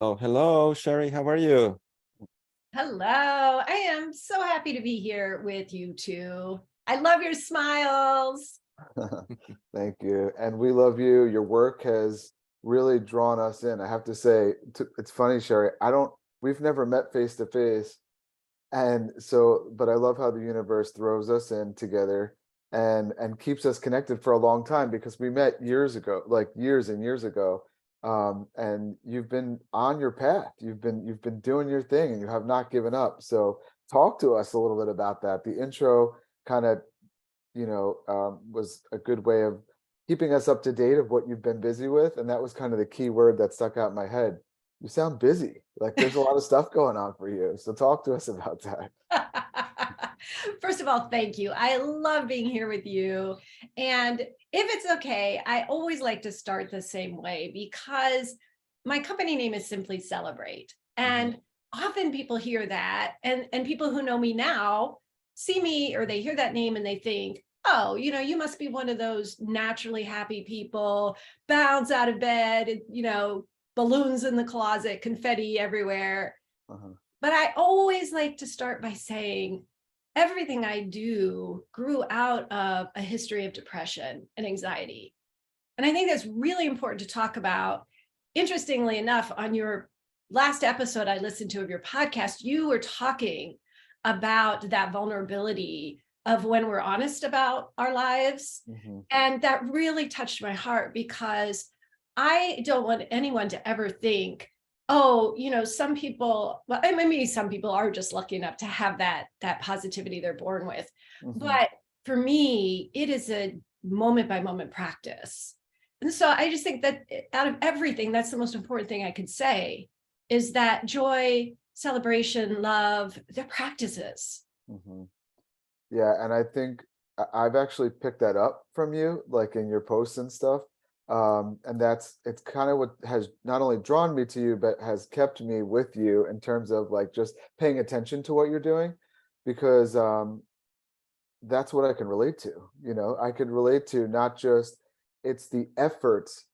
Oh, hello, Sherry. How are you? Hello, I am so happy to be here with you two. I love your smiles. Thank you. And we love you. Your work has really drawn us in. I have to say, it's funny, Sherry. We've never met face to face. And so, but I love how the universe throws us in together and keeps us connected for a long time because we met years ago, like years and years ago. And you've been on your path. You've been doing your thing and you have not given up. So talk to us a little bit about that. The intro kind of was a good way of keeping us up to date of what you've been busy with. And that was kind of the key word that stuck out in my head. You sound busy, like there's a lot of stuff going on for you. So talk to us about that. First of all, thank you. I love being here with you. And if it's okay, I always like to start the same way because my company name is Simply Celebrate. And often people hear that, and people who know me now see me or they hear that name and they think, oh, you must be one of those naturally happy people, bounce out of bed, balloons in the closet, confetti everywhere. But I always like to start by saying everything I do grew out of a history of depression and anxiety. And I think that's really important to talk about. Interestingly enough, on your last episode I listened to of your podcast, you were talking about that vulnerability of when we're honest about our lives. And that really touched my heart because I don't want anyone to ever think, oh, some people, well, maybe some people are just lucky enough to have that positivity they're born with. But for me, it is a moment by moment practice. And so I just think that out of everything, that's the most important thing I could say is that joy, celebration, love, they're practices. Yeah, and I think I've actually picked that up from you, like in your posts and stuff. And it's kind of what has not only drawn me to you, but has kept me with you in terms of like just paying attention to what you're doing, because that's what I can relate to. I can relate to not just it's the efforts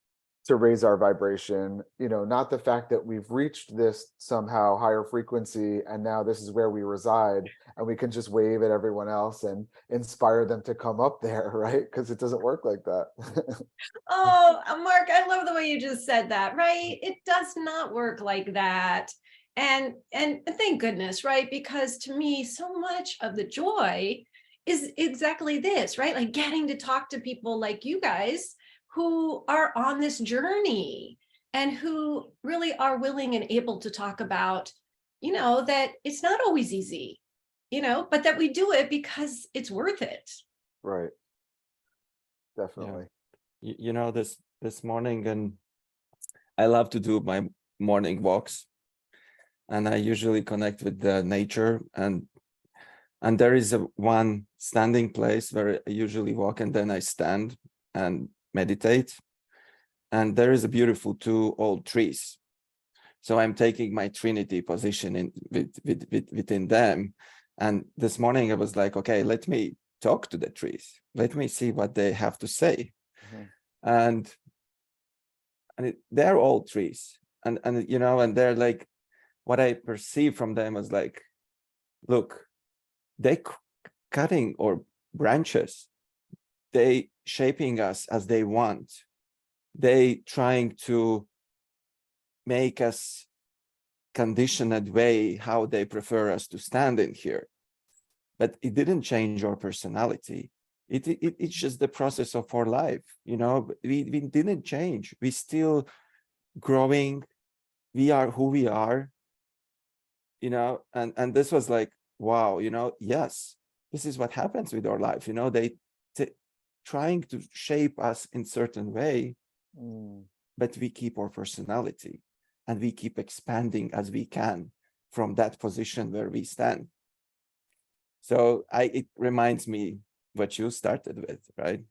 to raise our vibration, not the fact that we've reached this somehow higher frequency and now this is where we reside and we can just wave at everyone else and inspire them to come up there, right? Because it doesn't work like that. Oh, Mark, I love the way you just said that, right? It does not work like that. And thank goodness, right? Because to me, so much of the joy is exactly this, right? Like getting to talk to people like you guys who are on this journey and who really are willing and able to talk about, that it's not always easy, but that we do it because it's worth it. Right. Definitely. Yeah. This morning, and I love to do my morning walks, and I usually connect with the nature, and there is one standing place where I usually walk, and then I stand and meditate, and there is a beautiful two old trees. So I'm taking my Trinity position within them. And this morning I was like, okay, let me talk to the trees. Let me see what they have to say. And they're old trees. And they're like, what I perceive from them was like, look, they cutting or branches, they shaping us as they want. They trying to make us conditioned way how they prefer us to stand in here. But it didn't change our personality. It's just the process of our life. We didn't change. We still growing. We are who we are. And this was like, wow, yes, this is what happens with our life. They trying to shape us in certain way, but we keep our personality and we keep expanding as we can from that position where we stand. So it reminds me what you started with, right?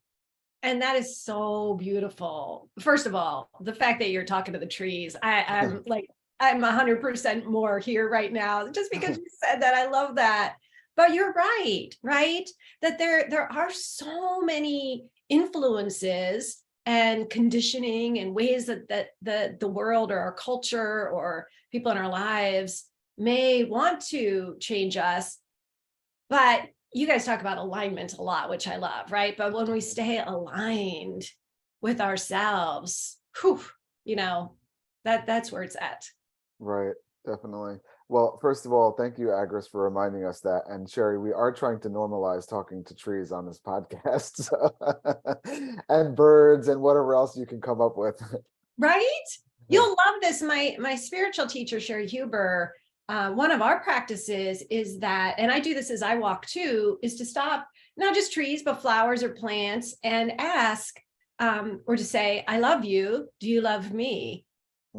And that is so beautiful. First of all, the fact that you're talking to the trees, I'm 100% more here right now, just because you said that. I love that. But you're right? That there are so many influences and conditioning and ways that the world or our culture or people in our lives may want to change us. But you guys talk about alignment a lot, which I love, right? But when we stay aligned with ourselves, whew, that's where it's at. Right, definitely. Well, first of all, thank you, Agris, for reminding us that. And Sherry, we are trying to normalize talking to trees on this podcast, and birds and whatever else you can come up with. Right? You'll love this. My spiritual teacher, Sherry Huber, one of our practices is that, and I do this as I walk too, is to stop, not just trees, but flowers or plants, and ask, or to say, I love you. Do you love me?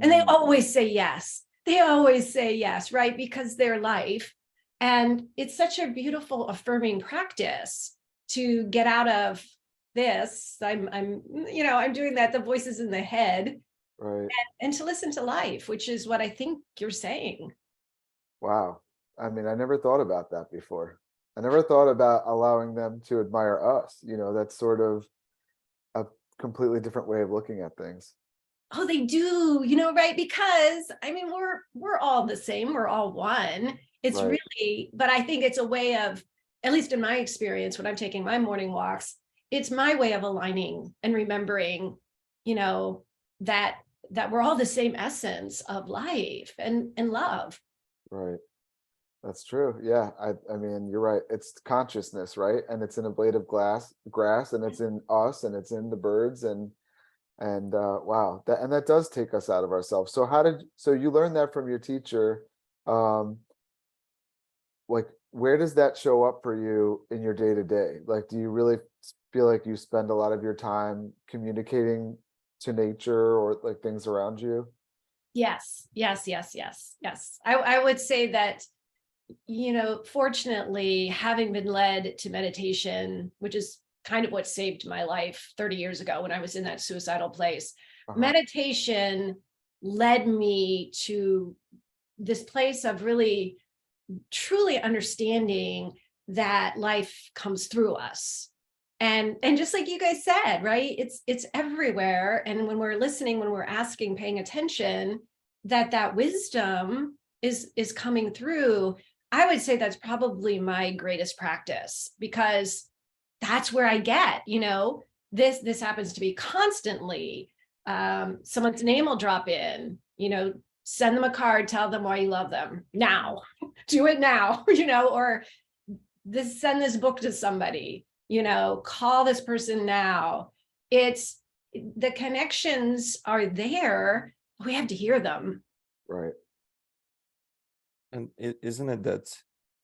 And they always say yes. They always say yes, right? Because they're life. And it's such a beautiful, affirming practice to get out of this. I'm doing that, the voices in the head, Right. and to listen to life, which is what I think you're saying. Wow. I mean, I never thought about that before. I never thought about allowing them to admire us. That's sort of a completely different way of looking at things. Oh, they do, right? Because I mean, we're all the same. We're all one. It's Right. really, but I think it's a way of, at least in my experience, when I'm taking my morning walks, it's my way of aligning and remembering, that we're all the same essence of life and love. Right. That's true. Yeah. I mean, you're right. It's consciousness, right? And it's in a blade of grass, and it's in us, and it's in the birds, and wow, that does take us out of ourselves. So you learned that from your teacher. Like, where does that show up for you in your day to day? Like, do you really feel like you spend a lot of your time communicating to nature or like things around you? Yes. I would say that, fortunately, having been led to meditation, which is kind of what saved my life 30 years ago when I was in that suicidal place, meditation led me to this place of really, truly understanding that life comes through us. And just like you guys said, right? It's everywhere. And when we're listening, when we're asking, paying attention, that wisdom is coming through. I would say that's probably my greatest practice, because that's where I get, this happens to be constantly. Someone's name will drop in, send them a card, tell them why you love them now, do it now, or send this book to somebody, call this person now. It's, the connections are there. We have to hear them. Right. And isn't it that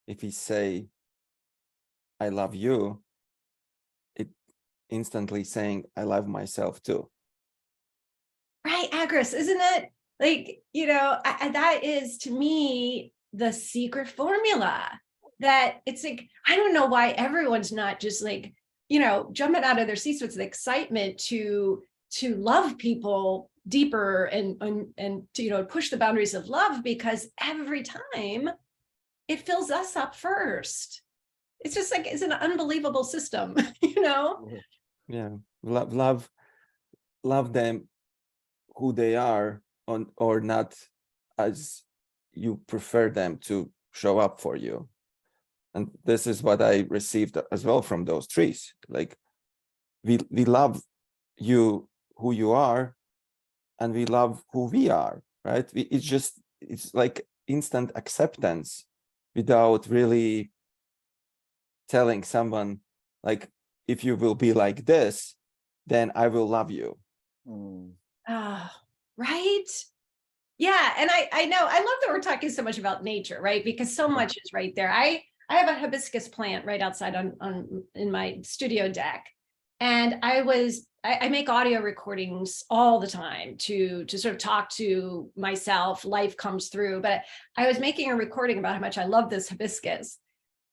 if we say, I love you, it instantly saying, I love myself too. Right, Agris, isn't it? Like, that is, to me, the secret formula. That it's like, I don't know why everyone's not just like, jumping out of their seats with the excitement to love people deeper and to, push the boundaries of love, because every time it fills us up first. It's just like, it's an unbelievable system, Yeah. Love them who they are, or not as you prefer them to show up for you. And this is what I received as well from those trees. Like, we love you who you are, and we love who we are, right? It's like instant acceptance without really telling someone, like, if you will be like this, then I will love you. Oh, right. Yeah. And I know, I love that we're talking so much about nature, right? Because so much is right there. I have a hibiscus plant right outside in my studio deck. And I make audio recordings all the time to sort of talk to myself. Life comes through. But I was making a recording about how much I love this hibiscus.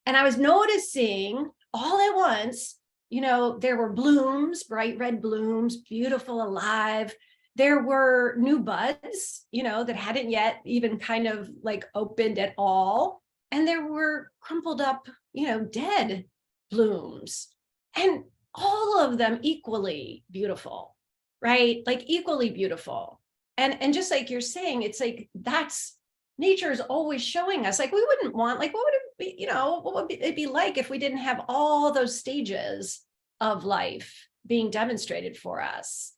And I was noticing all at once, there were blooms, bright red blooms, beautiful, alive. There were new buds, that hadn't yet even kind of like opened at all. And there were crumpled up, dead blooms, and all of them equally beautiful. right? Like equally beautiful. And just like you're saying, it's like that's nature is always showing us. Like we wouldn't want, like, what would it be, what would it be like if we didn't have all those stages of life being demonstrated for us?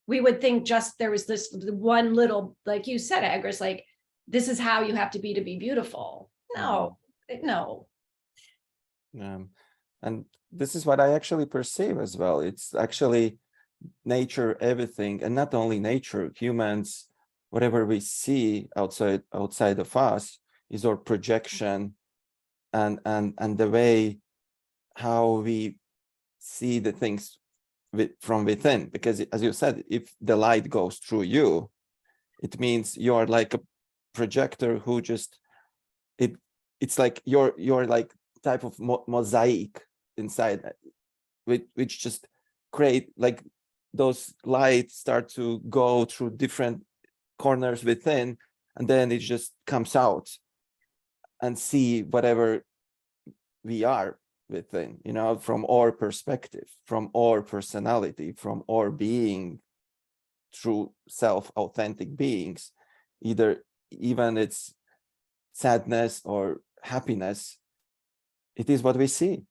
We would think just there was this one little, like you said, Agris, like this is how you have to be beautiful. No, no. And this is what I actually perceive as well. It's actually nature, everything, and not only nature, humans, whatever we see outside of us is our projection, and the way how we see the things from within. Because as you said, if the light goes through you, it means you're like a projector who just it's like you're like type of mosaic inside, which just create like those lights start to go through different corners within, and then it just comes out and see whatever we are within, from our perspective, from our personality, from our being, true self, authentic beings, even it's sadness or happiness, it is what we see.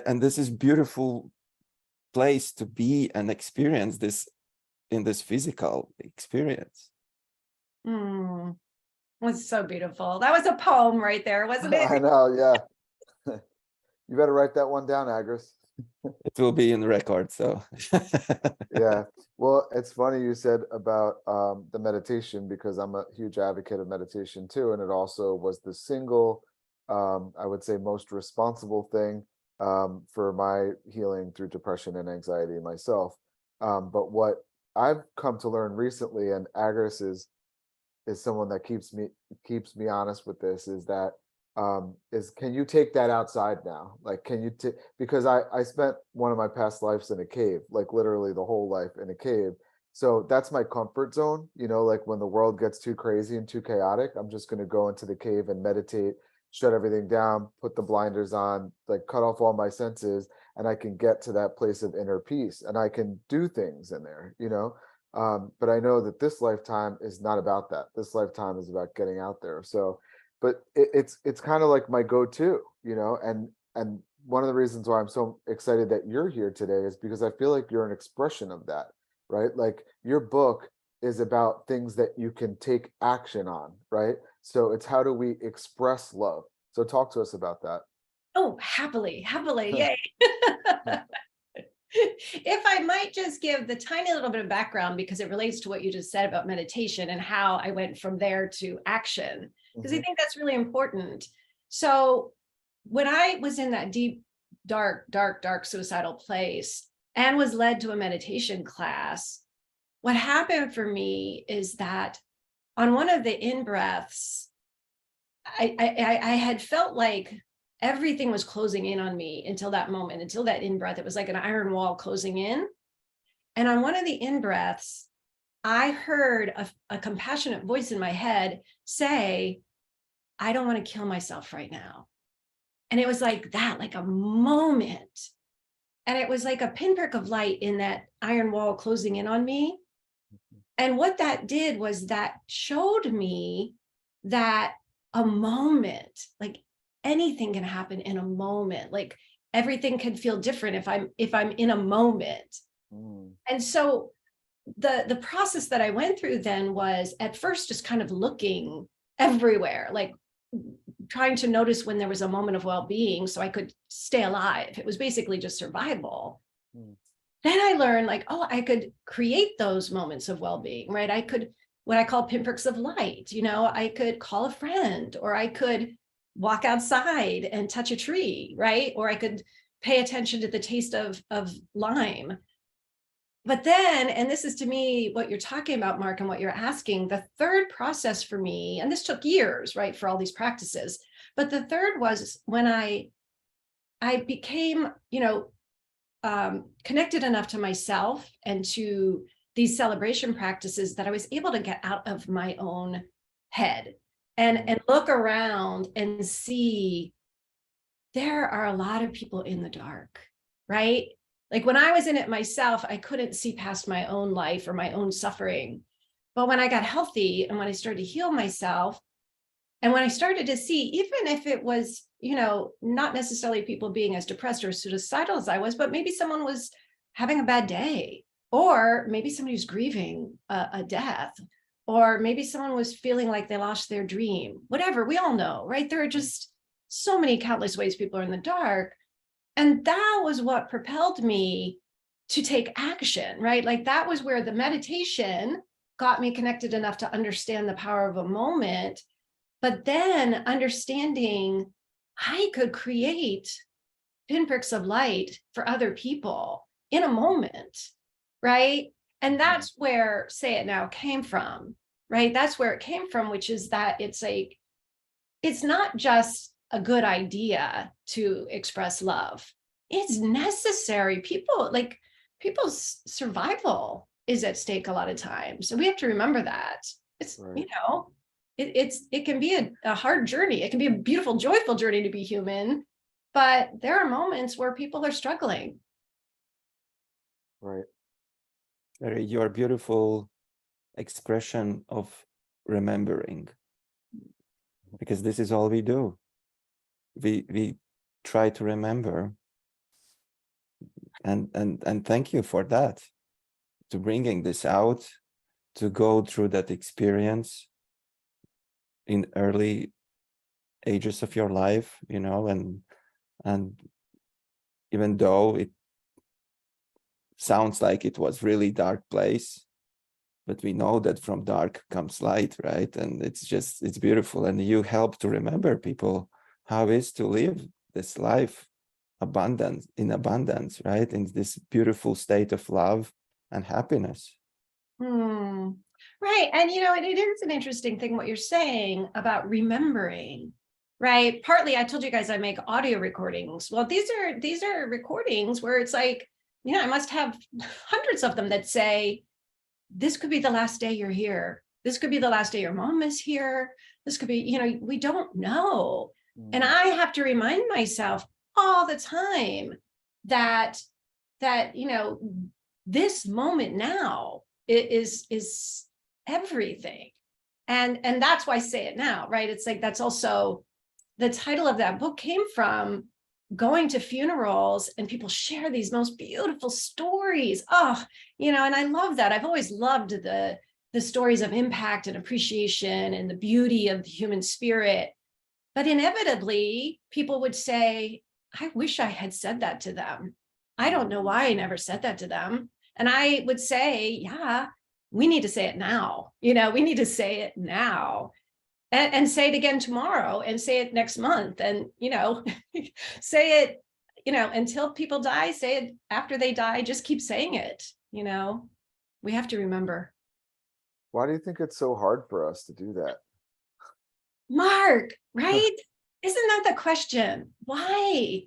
And this is beautiful place to be and experience this in this physical experience. Was so beautiful. That was a poem right there, wasn't it? I know, yeah. You better write that one down, Agris. It will be in the record, so. Yeah. Well, it's funny you said about the meditation, because I'm a huge advocate of meditation too. And it also was the single, I would say, most responsible thing for my healing through depression and anxiety myself. But what I've come to learn recently, and Agris is someone that keeps me honest with this, is that is, can you take that outside now? Like, can you take, because I spent one of my past lives in a cave, like literally the whole life in a cave. So that's my comfort zone, like when the world gets too crazy and too chaotic, I'm just going to go into the cave and meditate, shut everything down, put the blinders on, like cut off all my senses, and I can get to that place of inner peace, and I can do things in there, but I know that this lifetime is not about that. This lifetime is about getting out there. So, but it's kind of like my go-to, and one of the reasons why I'm so excited that you're here today is because I feel like you're an expression of that, right? Like your book is about things that you can take action on, right? So it's how do we express love? So talk to us about that. Oh, happily, yay. If I might just give the tiny little bit of background, because it relates to what you just said about meditation and how I went from there to action, because I think that's really important. So when I was in that deep, dark suicidal place and was led to a meditation class, what happened for me is that on one of the in-breaths, I had felt like everything was closing in on me until that moment, until that in-breath. It was like an iron wall closing in. And on one of the in-breaths, I heard a compassionate voice in my head say, I don't want to kill myself right now. And it was like that, like a moment. And it was like a pinprick of light in that iron wall closing in on me. And what that did was that showed me that a moment, like anything can happen in a moment. Like everything can feel different if I'm in a moment. And so the process that I went through then was at first just kind of looking everywhere, like trying to notice when there was a moment of well-being so I could stay alive. It was basically just survival. Then I learned like, oh, I could create those moments of well-being, right? I could, what I call pinpricks of light, I could call a friend, or I could walk outside and touch a tree, right? Or I could pay attention to the taste of lime. But then, and this is to me what you're talking about, Mark, and what you're asking, the third process for me, and this took years, right, for all these practices, but the third was when I became, connected enough to myself and to these celebration practices that I was able to get out of my own head and look around and see there are a lot of people in the dark, right? Like when I was in it myself, I couldn't see past my own life or my own suffering. But when I got healthy and when I started to heal myself, and when I started to see, even if it was, not necessarily people being as depressed or suicidal as I was, but maybe someone was having a bad day, or maybe somebody was grieving a death, or maybe someone was feeling like they lost their dream, whatever, we all know, right? There are just so many countless ways people are in the dark. And that was what propelled me to take action, right? Like that was where the meditation got me connected enough to understand the power of a moment. But then understanding I could create pinpricks of light for other people in a moment, right? And that's where Say It Now came from, right? That's where it came from, which is that it's not just a good idea to express love. It's necessary. People's survival is at stake a lot of times. So we have to remember that. It's, Right. it can be a hard journey. It can be a beautiful, joyful journey to be human, but there are moments where people are struggling. Right. Your beautiful expression of remembering, because this is all we do. We try to remember, and thank you for that, to bringing this out, to go through that experience in early ages of your life, and even though it sounds like it was really dark place, but we know that from dark comes light, right? And it's beautiful. And you help to remember people how it is to live this life in abundance, right? In this beautiful state of love and happiness. Right. And it is an interesting thing what you're saying about remembering, right? Partly I told you guys I make audio recordings. Well, these are recordings where it's like, I must have hundreds of them that say, this could be the last day you're here. This could be the last day your mom is here. This could be, we don't know. And I have to remind myself all the time that this moment now is everything. And that's why Say It Now, right? It's like, that's also the title of that book came from going to funerals and people share these most beautiful stories. And I love that. I've always loved the stories of impact and appreciation and the beauty of the human spirit. But inevitably, people would say, I wish I had said that to them. I don't know why I never said that to them. And I would say, yeah, we need to say it now. We need to say it now. And say it again tomorrow, and say it next month, and say it until people die. Say it after they die. Just keep saying it. We have to remember. Why do you think it's so hard for us to do that? Mark, right? Isn't that the question? Why?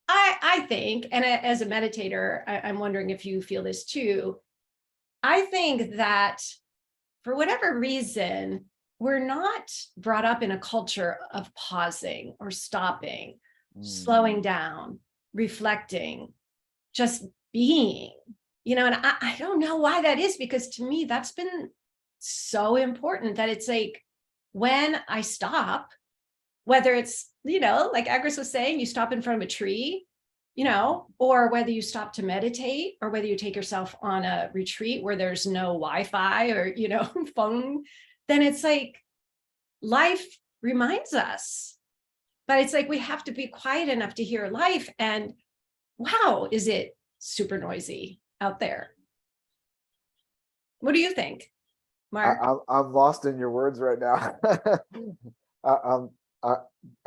I think, and as a meditator, I'm wondering if you feel this too. I think that for whatever reason, we're not brought up in a culture of pausing or stopping, slowing down, reflecting, just being, and I don't know why that is, because to me, that's been so important that it's like when I stop, whether it's, like Agris was saying, you stop in front of a tree, or whether you stop to meditate, or whether you take yourself on a retreat where there's no Wi-Fi or, phone, then it's like life reminds us. But it's like we have to be quiet enough to hear life. And wow, is it super noisy out there? What do you think, Mark? I'm lost in your words right now.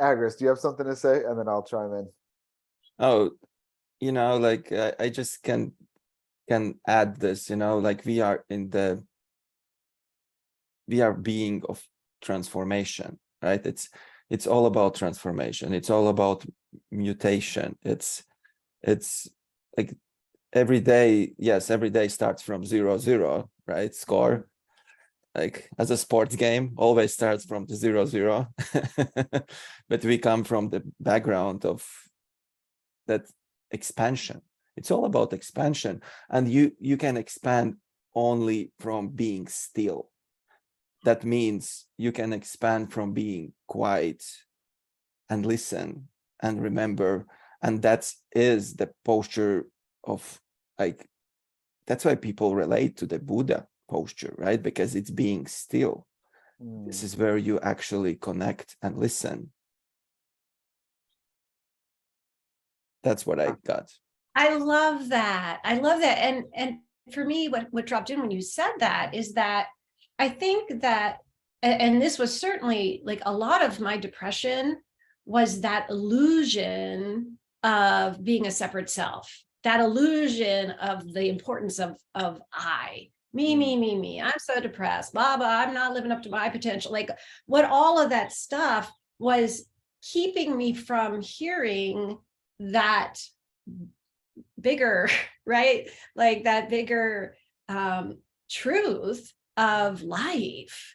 Agris, do you have something to say? And then I'll chime in. Oh, like I just can add this, like we are being of transformation, right? It's all about transformation. It's all about mutation. It's like every day starts from 0-0, right? Score, like as a sports game, always starts from the 0-0. But we come from the background of that expansion, It's all about expansion. And you can expand only from being still. That means you can expand from being quiet and listen and remember. And that is the posture of, like, that's why people relate to the Buddha posture, right? Because it's being still. This is where you actually connect and listen. That's what I got. I love that. I love that. And for me, what dropped in when you said that is that I think that, and this was certainly like a lot of my depression was that illusion of being a separate self, that illusion of the importance of I, me. I'm so depressed, blah, blah, I'm not living up to my potential. Like what all of that stuff was keeping me from hearing that bigger, right? Like that bigger truth of life.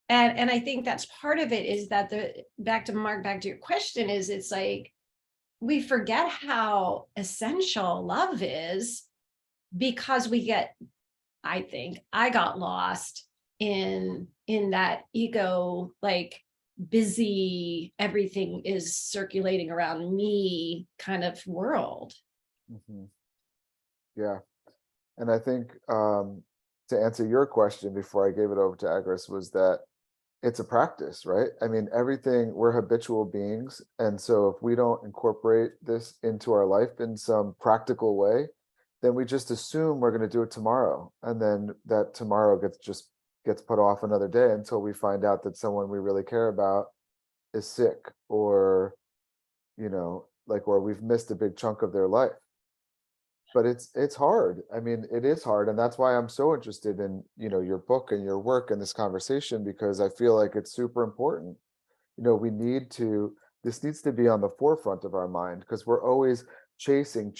And I think that's part of it, is that back to your question, is it's like we forget how essential love is, because I think I got lost in that ego, like busy, everything is circulating around me kind of world. Yeah. And I think to answer your question before I gave it over to Agris, was that it's a practice, right? I mean, everything, we're habitual beings. And so if we don't incorporate this into our life in some practical way, then we just assume we're going to do it tomorrow. And then that tomorrow gets put off another day until we find out that someone we really care about is sick, or, or we've missed a big chunk of their life. But it's hard. I mean, it is hard. And that's why I'm so interested in, your book and your work and this conversation, because I feel like it's super important. This needs to be on the forefront of our mind, because we're always chasing,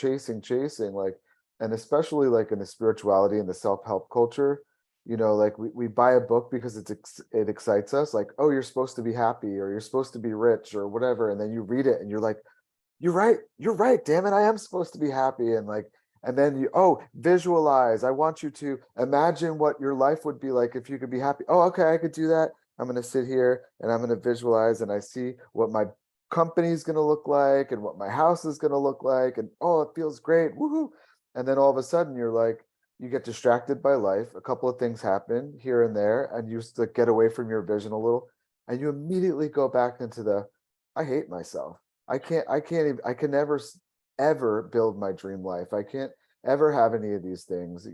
like, and especially like in the spirituality and the self-help culture, like we buy a book because it excites us, like, oh, you're supposed to be happy, or you're supposed to be rich, or whatever. And then you read it and you're like, you're right, damn it, I am supposed to be happy. And then visualize. I want you to imagine what your life would be like if you could be happy. Oh, okay, I could do that. I'm going to sit here and I'm going to visualize, and I see what my company is going to look like and what my house is going to look like. And oh, it feels great. Woohoo. And then all of a sudden you get distracted by life. A couple of things happen here and there, and you get away from your vision a little, and you immediately go back into I hate myself. I can never ever build my dream life. I can't ever have any of these things.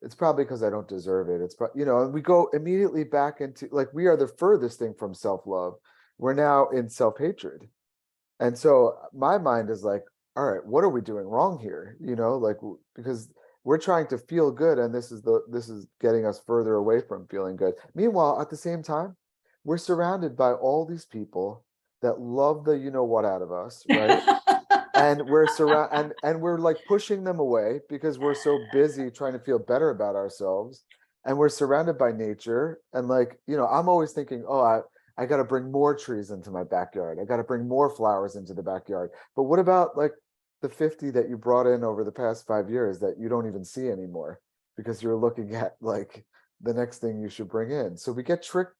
It's probably because I don't deserve it. It's and we go immediately back into, like, we are the furthest thing from self-love. We're now in self-hatred. And so my mind is like, all right, what are we doing wrong here? Because we're trying to feel good, and this is getting us further away from feeling good. Meanwhile, at the same time, we're surrounded by all these people that love the what out of us, right? And we're and we're like pushing them away because we're so busy trying to feel better about ourselves. And we're surrounded by nature, and I'm always thinking, oh, I got to bring more trees into my backyard. I got to bring more flowers into the backyard. But what about like the 50 that you brought in over the past 5 years that you don't even see anymore because you're looking at like the next thing you should bring in? So we get tripped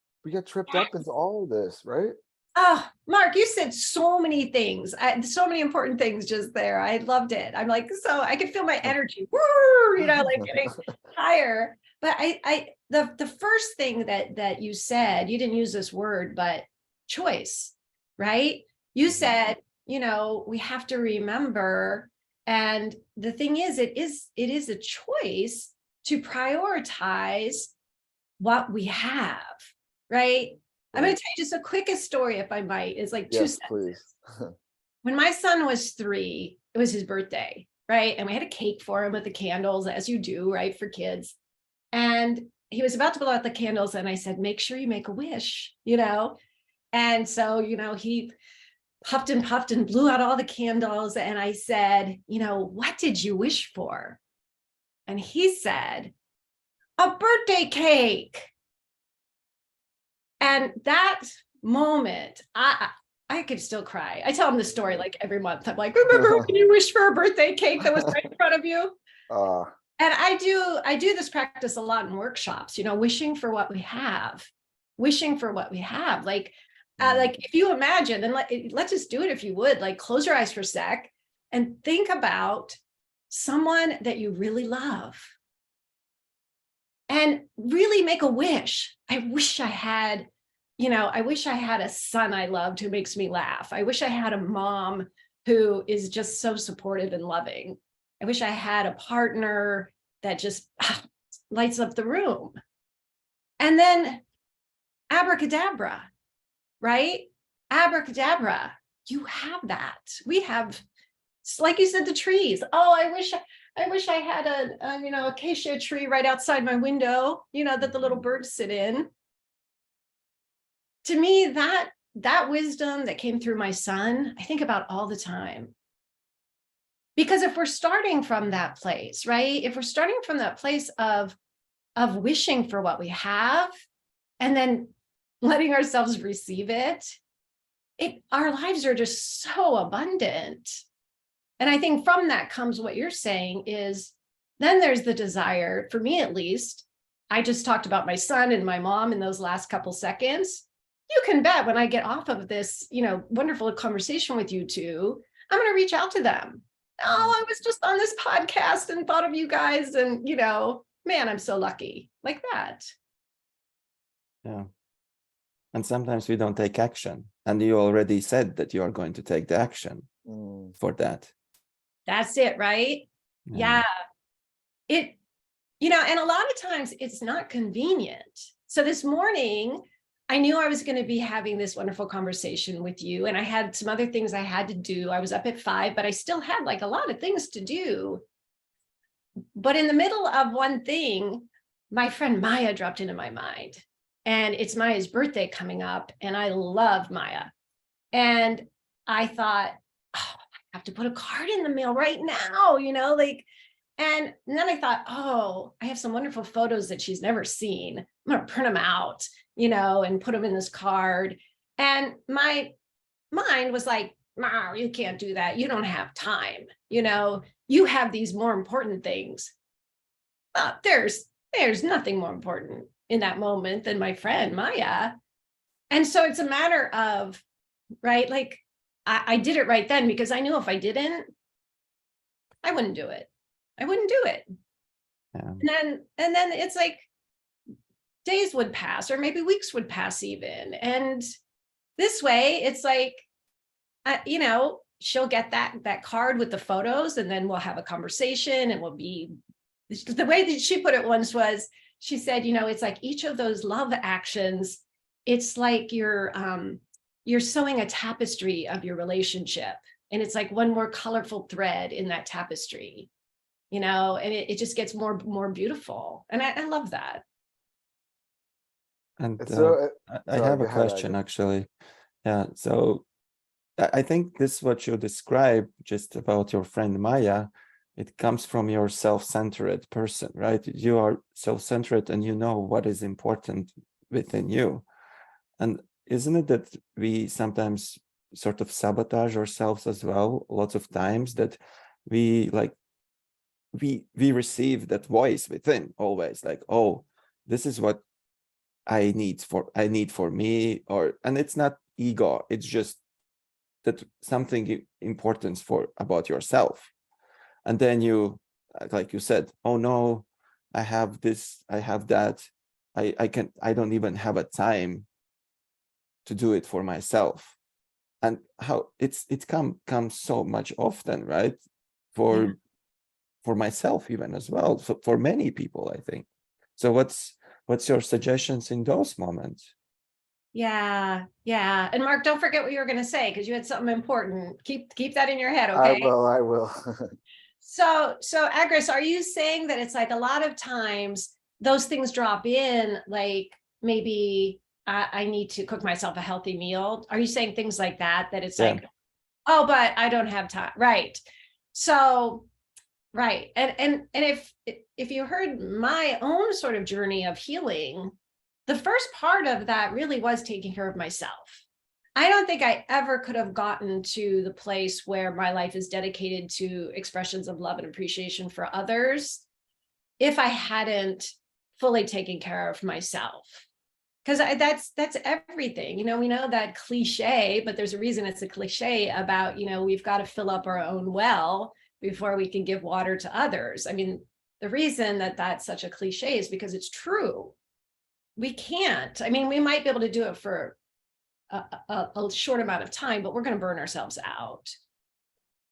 up into all of this, right? Oh, Mark, you said so many things, so many important things just there. I loved it. I'm like, so I could feel my energy, like getting higher. But the first thing that you said, you didn't use this word, but choice, right? You said, we have to remember. And the thing is, it is a choice to prioritize what we have, right? I'm going to tell you just the quickest story, if I might. It's like 2 sentences. Please. When my son was 3, it was his birthday, right? And we had a cake for him with the candles, as you do, right, for kids. And he was about to blow out the candles, and I said, make sure you make a wish, And so, he puffed and blew out all the candles. And I said, what did you wish for? And he said, a birthday cake. And that moment, I could still cry. I tell him the story like every month. I'm like, remember when you wished for a birthday cake that was right in front of you? And I do this practice a lot in workshops, wishing for what we have, like if you imagine, and let's just do it if you would, like close your eyes for a sec and think about someone that you really love and really make a wish. I wish I had a son I loved who makes me laugh. I wish I had a mom who is just so supportive and loving. I wish I had a partner that just lights up the room. And then abracadabra, right? Abracadabra, you have that. We have, like you said, the trees. Oh, I wish I had a acacia tree right outside my window, that the little birds sit in. To me, that wisdom that came through my son, I think about all the time. Because if we're starting from that place, right? If we're starting from that place of wishing for what we have and then letting ourselves receive it, our lives are just so abundant. And I think from that comes what you're saying is then there's the desire, for me at least. I just talked about my son and my mom in those last couple seconds. You can bet when I get off of this, wonderful conversation with you two, I'm going to reach out to them. Oh, I was just on this podcast and thought of you guys, and man, I'm so lucky, like that. Yeah. And sometimes we don't take action, and you already said that you are going to take the action for that. That's it, right? Yeah. And a lot of times it's not convenient. So this morning, I knew I was going to be having this wonderful conversation with you, and I had some other things I had to do. I was up at 5, but I still had like a lot of things to do. But in the middle of one thing, my friend Maya dropped into my mind, and it's Maya's birthday coming up, and I love Maya. And I thought, oh, I have to put a card in the mail right now, and then I thought, oh, I have some wonderful photos that she's never seen. I'm going to print them out, and put them in this card. And my mind was like, "Ma, you can't do that. You don't have time. You have these more important things." Well, there's nothing more important in that moment than my friend Maya. And so it's a matter of, right? Like I did it right then because I knew if I didn't, I wouldn't do it. Yeah. And then it's like days would pass, or maybe weeks would pass even. And this way it's like, she'll get that card with the photos, and then we'll have a conversation, and we'll be, the way that she put it once was, she said, it's like each of those love actions, it's like you're sewing a tapestry of your relationship. And it's like one more colorful thread in that tapestry. And it just gets more beautiful. And I love that. And I have a question, actually. Yeah. So I think this, what you describe just about your friend Maya, it comes from your self-centered person, right? You are self-centered and you know what is important within you. And isn't it that we sometimes sort of sabotage ourselves as well? Lots of times that we receive that voice within always, like, oh, this is what I need for me, and it's not ego, it's just that something important about yourself. And then you, like you said, oh no, I have this, I have that, I don't even have a time to do it for myself. And how it comes so much often, right? For myself even as well, for many people, I think. So what's your suggestions in those moments? Yeah. And Mark, don't forget what you were going to say, because you had something important. Keep that in your head, okay? I will. So Agris, are you saying that it's like a lot of times those things drop in, like maybe I need to cook myself a healthy meal? Are you saying things like that it's like, oh, but I don't have time, right? So, right. And if you heard my own sort of journey of healing, the first part of that really was taking care of myself. I don't think I ever could have gotten to the place where my life is dedicated to expressions of love and appreciation for others if I hadn't fully taken care of myself. Because that's everything. You know, we know that cliche, but there's a reason it's a cliche about, you know, we've got to fill up our own well before we can give water to others. I mean, the reason that that's such a cliche is because it's true. We can't. I mean, we might be able to do it for a short amount of time, but we're going to burn ourselves out.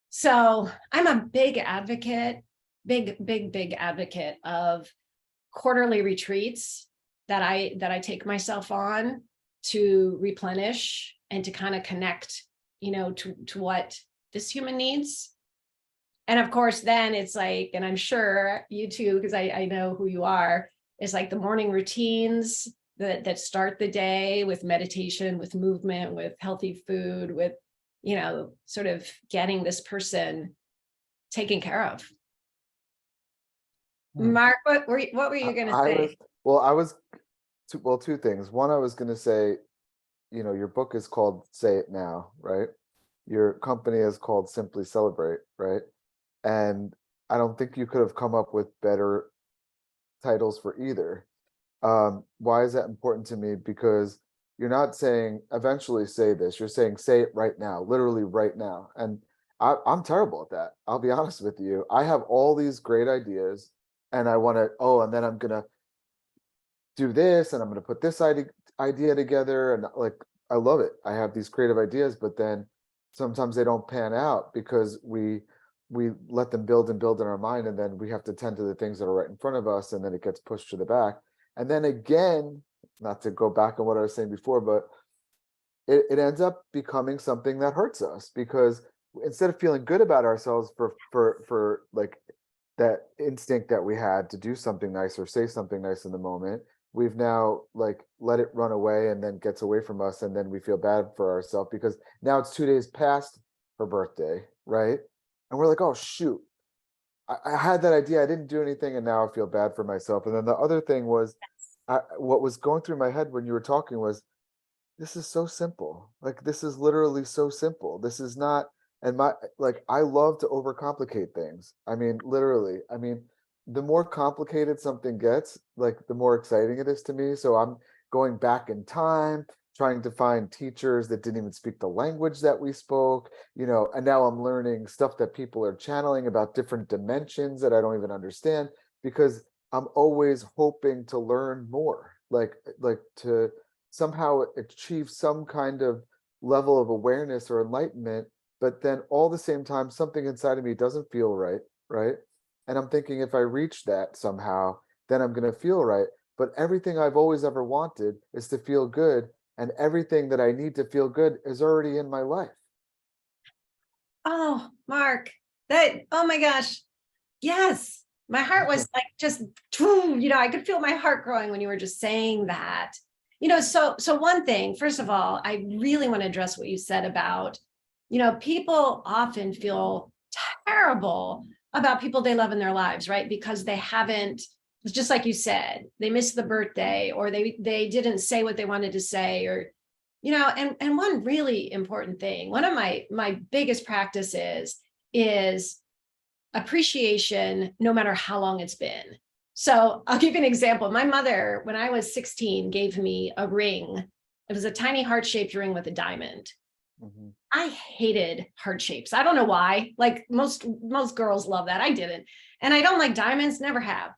So I'm a big advocate, big advocate of quarterly retreats that I take myself on to replenish and to kind of connect, you know, to what this human needs. And of course, then it's like, and I'm sure you too, because I know who you are, it's like the morning routines that start the day with meditation, with movement, with healthy food, with, you know, sort of getting this person taken care of. Mark, what were you going to say? Two things. One, I was going to say, you know, your book is called Say It Now, right? Your company is called Simply Celebrate, right? And I don't think you could have come up with better titles for either. Why is that important to me? Because you're not saying eventually say this, you're saying say it right now, literally right now. And I'm terrible at that. I'll be honest with you. I have all these great ideas and I want to, and then I'm going to do this and I'm going to put this idea together. And like, I love it. I have these creative ideas, but then sometimes they don't pan out because we let them build and build in our mind. And then we have to tend to the things that are right in front of us. And then it gets pushed to the back. And then again, not to go back on what I was saying before, but it ends up becoming something that hurts us because instead of feeling good about ourselves for like that instinct that we had to do something nice or say something nice in the moment, we've now like let it run away and then gets away from us. And then we feel bad for ourselves because now it's 2 days past her birthday, right? And we're like, oh, shoot, I had that idea. I didn't do anything. And now I feel bad for myself. And then the other thing was what was going through my head when you were talking was, this is so simple. Like, this is literally so simple. This is not, and I love to overcomplicate things. I mean, literally, the more complicated something gets, like the more exciting it is to me. So I'm going back in time, trying to find teachers that didn't even speak the language that we spoke, you know, and now I'm learning stuff that people are channeling about different dimensions that I don't even understand because I'm always hoping to learn more, like to somehow achieve some kind of level of awareness or enlightenment, but then all the same time, something inside of me doesn't feel right, right? And I'm thinking if I reach that somehow, then I'm going to feel right. But everything I've always ever wanted is to feel good. And everything that I need to feel good is already in my life. Oh, Mark, oh my gosh. Yes. My heart was like just, you know, I could feel my heart growing when you were just saying that. You know, so one thing, first of all, I really want to address what you said about, you know, people often feel terrible about people they love in their lives, right? Because they haven't, just like you said, they missed the birthday or they didn't say what they wanted to say, or, you know, and one really important thing, one of my biggest practices is appreciation, no matter how long it's been. So I'll give you an example. My mother, when I was 16, gave me a ring. It was a tiny heart-shaped ring with a diamond. Mm-hmm. I hated heart shapes. I don't know why. Like most girls love that. I didn't. And I don't like diamonds, never have.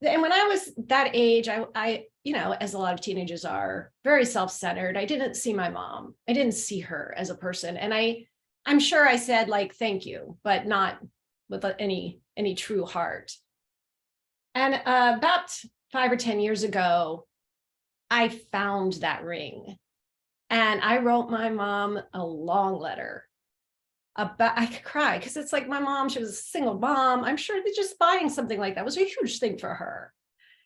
And when I was that age, I, you know, as a lot of teenagers are, very self-centered. I didn't see my mom. I didn't see her as a person. And I'm sure I said like, thank you, but not with any true heart. And about 5 or 10 years ago, I found that ring and I wrote my mom a long letter about, I could cry because it's like my mom, she was a single mom. I'm sure that just buying something like that was a huge thing for her.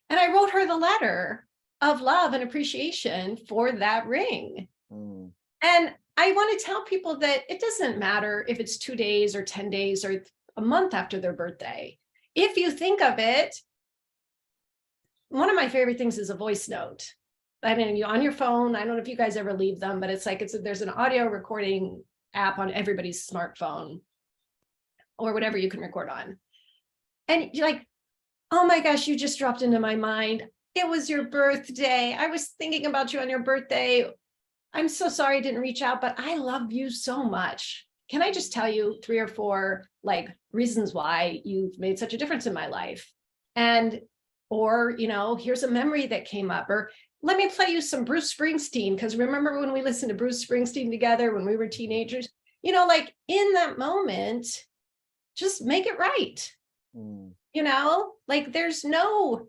And I wrote her the letter of love and appreciation for that ring. Mm. And I want to tell people that it doesn't matter if it's 2 days or 10 days or a month after their birthday. If you think of it, one of my favorite things is a voice note. I mean, you on your phone. I don't know if you guys ever leave them, but it's like there's an audio recording app on everybody's smartphone or whatever you can record on. And you're like, oh my gosh, you just dropped into my mind. It was your birthday. I was thinking about you on your birthday. I'm so sorry I didn't reach out, but I love you so much. Can I just tell you 3 or 4 like reasons why you've made such a difference in my life? And, or, here's a memory that came up, or let me play you some Bruce Springsteen. Because remember when we listened to Bruce Springsteen together when we were teenagers, like in that moment, just make it right. Like there's no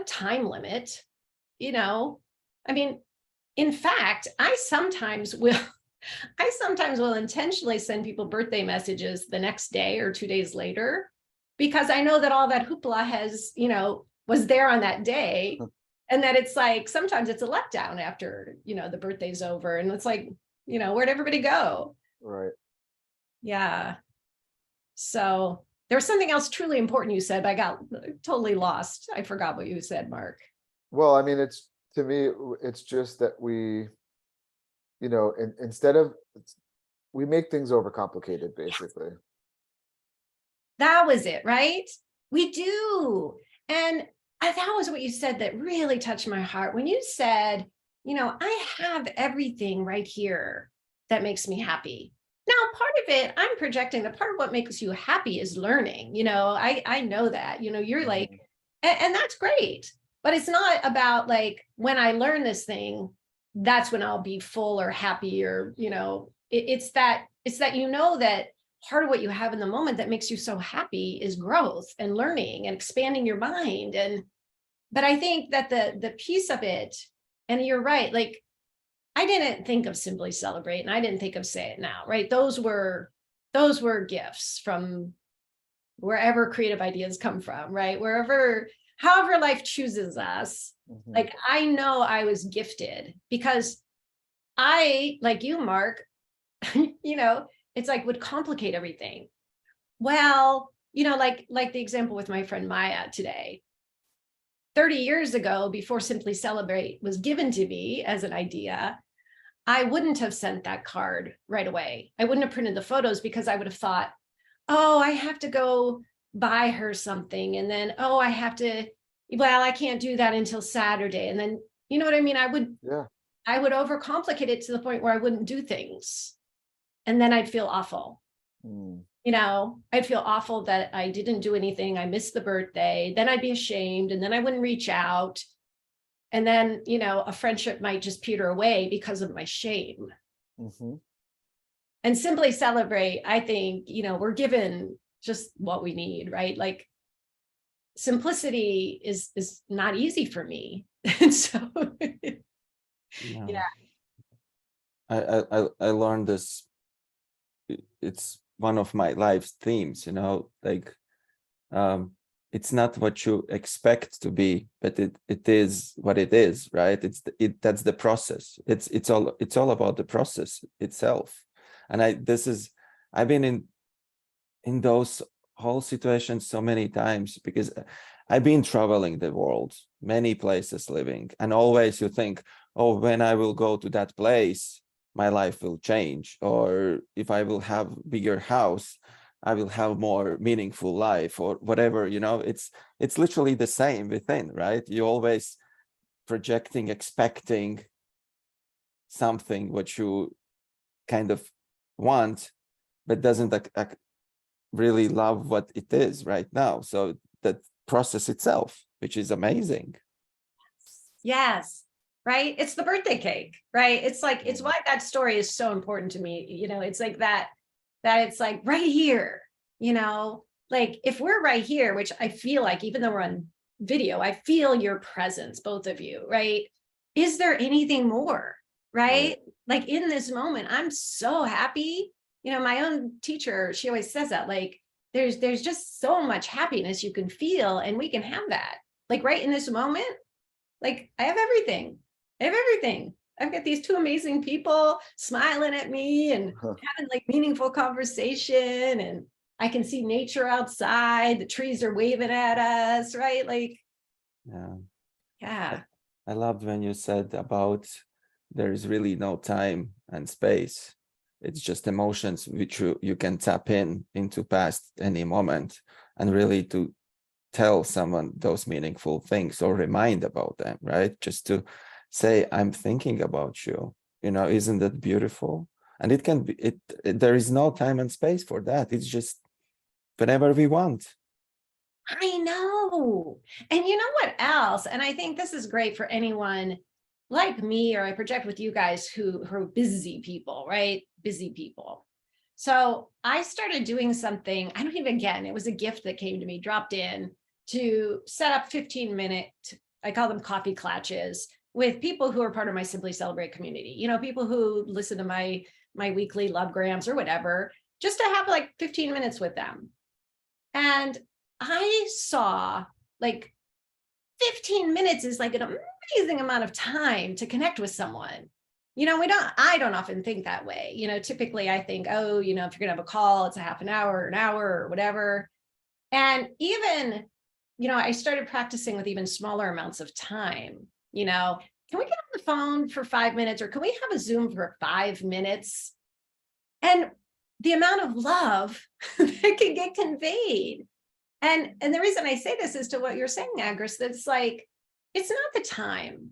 time limit, I mean, in fact, I sometimes will intentionally send people birthday messages the next day or 2 days later, because I know that all that hoopla has, was there on that day. And that it's like, sometimes it's a letdown after, the birthday's over. And it's like, where'd everybody go? Right. Yeah. So there was something else truly important you said, but I got totally lost. I forgot what you said, Mark. Well, I mean, to me, it's just that we, instead of, we make things overcomplicated, basically. That was it, right? We do. And that was what you said that really touched my heart. When you said, I have everything right here that makes me happy. Now, part of it, I'm projecting that part of what makes you happy is learning. I know that, you're like, and that's great. But it's not about like, when I learn this thing, that's when I'll be full or happy or, it's that that part of what you have in the moment that makes you so happy is growth and learning and expanding your mind. But I think that the piece of it, and you're right, like, I didn't think of Simply Celebrate and I didn't think of Say It Now, right? Those were gifts from wherever creative ideas come from, right? However life chooses us. Like, I know I was gifted because I, like you, Mark, it's like would complicate everything. Well, like the example with my friend Maya today. 30 years ago, before Simply Celebrate was given to me as an idea, I wouldn't have sent that card right away. I wouldn't have printed the photos because I would have thought, oh, I have to go buy her something. And then, oh, I can't do that until Saturday. And then, you know what I mean? I would overcomplicate it to the point where I wouldn't do things. And then I'd feel awful. I'd feel awful that I didn't do anything. I missed the birthday. Then I'd be ashamed. And then I wouldn't reach out. And then, a friendship might just peter away because of my shame. And Simply Celebrate, I think, we're given just what we need, right? Like, simplicity is not easy for me. And so, yeah. I learned this. It's one of my life's themes, like, it's not what you expect to be, but it is what it is, right? That's the process. It's all about the process itself. And I've been in those whole situations so many times because I've been traveling the world, many places living, and always you think, oh, when I will go to that place, my life will change, or if I will have bigger house, I will have more meaningful life, or whatever, it's literally the same within, right? You always projecting, expecting something what you kind of want, but doesn't really love what it is right now. So that process itself, which is amazing. Yes. Right. It's the birthday cake, right? It's like, it's why that story is so important to me. It's like that it's like right here, like if we're right here, which I feel like, even though we're on video, I feel your presence, both of you, right? Is there anything more, right? Like in this moment, I'm so happy. My own teacher, she always says that, like, there's just so much happiness you can feel, and we can have that, like right in this moment. Like, I have everything. I've got these 2 amazing people smiling at me and having like meaningful conversation, and I can see nature outside. The trees are waving at us, right? Like, yeah. I loved when you said about there is really no time and space. It's just emotions which you can tap into past any moment, and really to tell someone those meaningful things or remind about them, right? Just to say, I'm thinking about you, isn't that beautiful? And it can be, there is no time and space for that. It's just whenever we want. I know. And you know what else? And I think this is great for anyone like me, or I project with you guys who are busy people, right? Busy people. So I started doing something, I don't even, again, it was a gift that came to me, dropped in, to set up 15-minute, I call them coffee clatches, with people who are part of my Simply Celebrate community. People who listen to my weekly love grams or whatever, just to have like 15 minutes with them. And I saw like 15 minutes is like an amazing amount of time to connect with someone. I don't often think that way. Typically I think, oh, if you're gonna have a call, it's a half an hour or whatever. And even, I started practicing with even smaller amounts of time. Can we get on the phone for 5 minutes, or can we have a Zoom for 5 minutes? And the amount of love that can get conveyed. And the reason I say this is to what you're saying, Agris, that's like, it's not the time.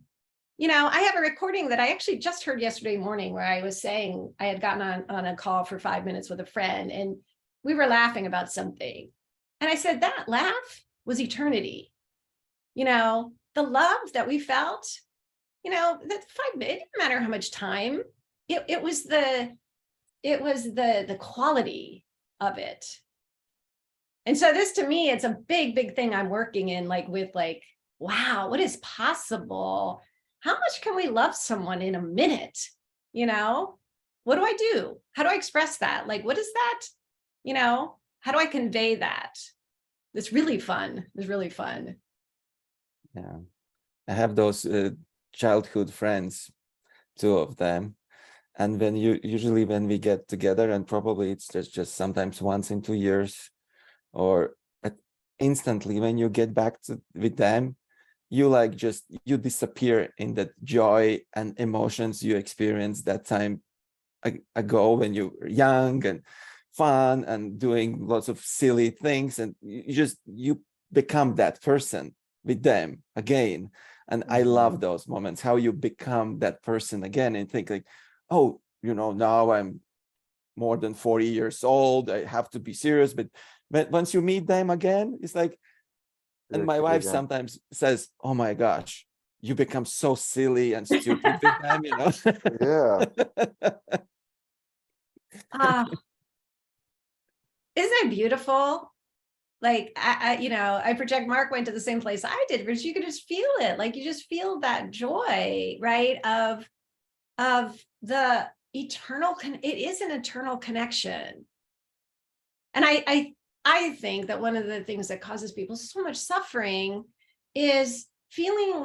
I have a recording that I actually just heard yesterday morning where I was saying I had gotten on a call for 5 minutes with a friend, and we were laughing about something. And I said, that laugh was eternity. The love that we felt, that 5 minutes, it didn't matter how much time, it was the quality of it. And so this, to me, it's a big thing I'm working in, wow, what is possible? How much can we love someone in a minute? What do I do? How do I express that? What is that? How do I convey that? It's really fun. It's really fun. Yeah. I have those childhood friends, 2 of them. And usually when we get together, and probably it's just sometimes once in 2 years, or instantly when you get back with them, you disappear in that joy and emotions you experienced that time ago when you were young and fun and doing lots of silly things, and you become that person with them again. And I love those moments, how you become that person again and think like, oh, now I'm more than 40 years old, I have to be serious. But once you meet them again, it's like, and my wife sometimes says, oh my gosh, you become so silly and stupid with them, Yeah. Isn't it beautiful? I project Mark went to the same place I did, but you could just feel it. You just feel that joy, right? Of the eternal, it is an eternal connection. And I think that one of the things that causes people so much suffering is feeling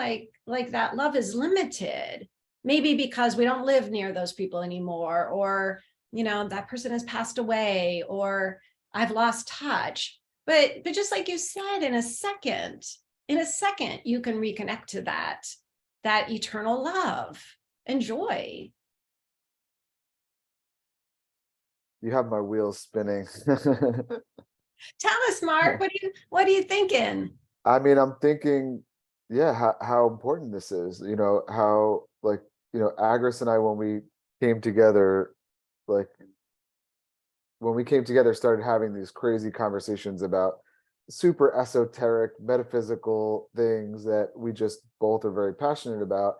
like that love is limited, maybe because we don't live near those people anymore, or, that person has passed away, or I've lost touch. But just like you said, in a second, you can reconnect to that eternal love and joy. You have my wheels spinning. Tell us, Mark, what are you thinking? I mean, I'm thinking, yeah, how important this is, how Agris and I, when we came together, started having these crazy conversations about super esoteric, metaphysical things that we just both are very passionate about.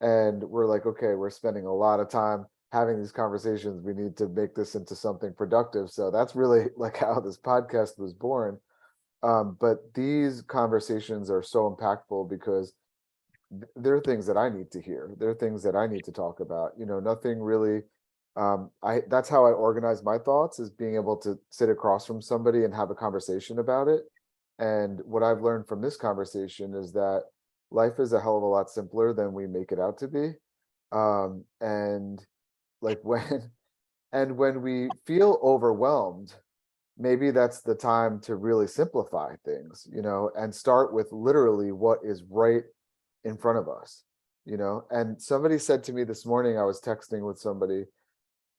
And we're like, okay, we're spending a lot of time having these conversations. We need to make this into something productive. So that's really how this podcast was born. But these conversations are so impactful because there are things that I need to hear. There are things that I need to talk about. Nothing really. That's how I organize my thoughts, is being able to sit across from somebody and have a conversation about it. And what I've learned from this conversation is that life is a hell of a lot simpler than we make it out to be. And when we feel overwhelmed, maybe that's the time to really simplify things, and start with literally what is right in front of us. And somebody said to me this morning, I was texting with somebody,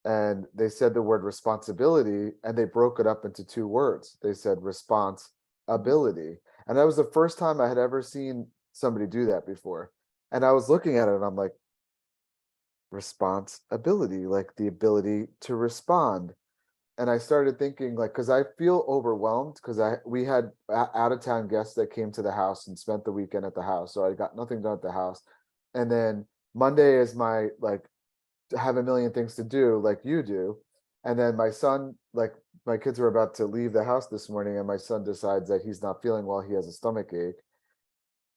and they said the word responsibility, and they broke it up into two words. They said response ability. And that was the first time I had ever seen somebody do that before. And I was looking at it and I'm like, responsibility, like the ability to respond. And I started thinking, like, because I feel overwhelmed because we had out of town guests that came to the house and spent the weekend at the house. So I got nothing done at the house. And then Monday is my like to have a million things to do like you do. And then my son, like my kids were about to leave the house this morning and my son decides that he's not feeling well, he has a stomach ache.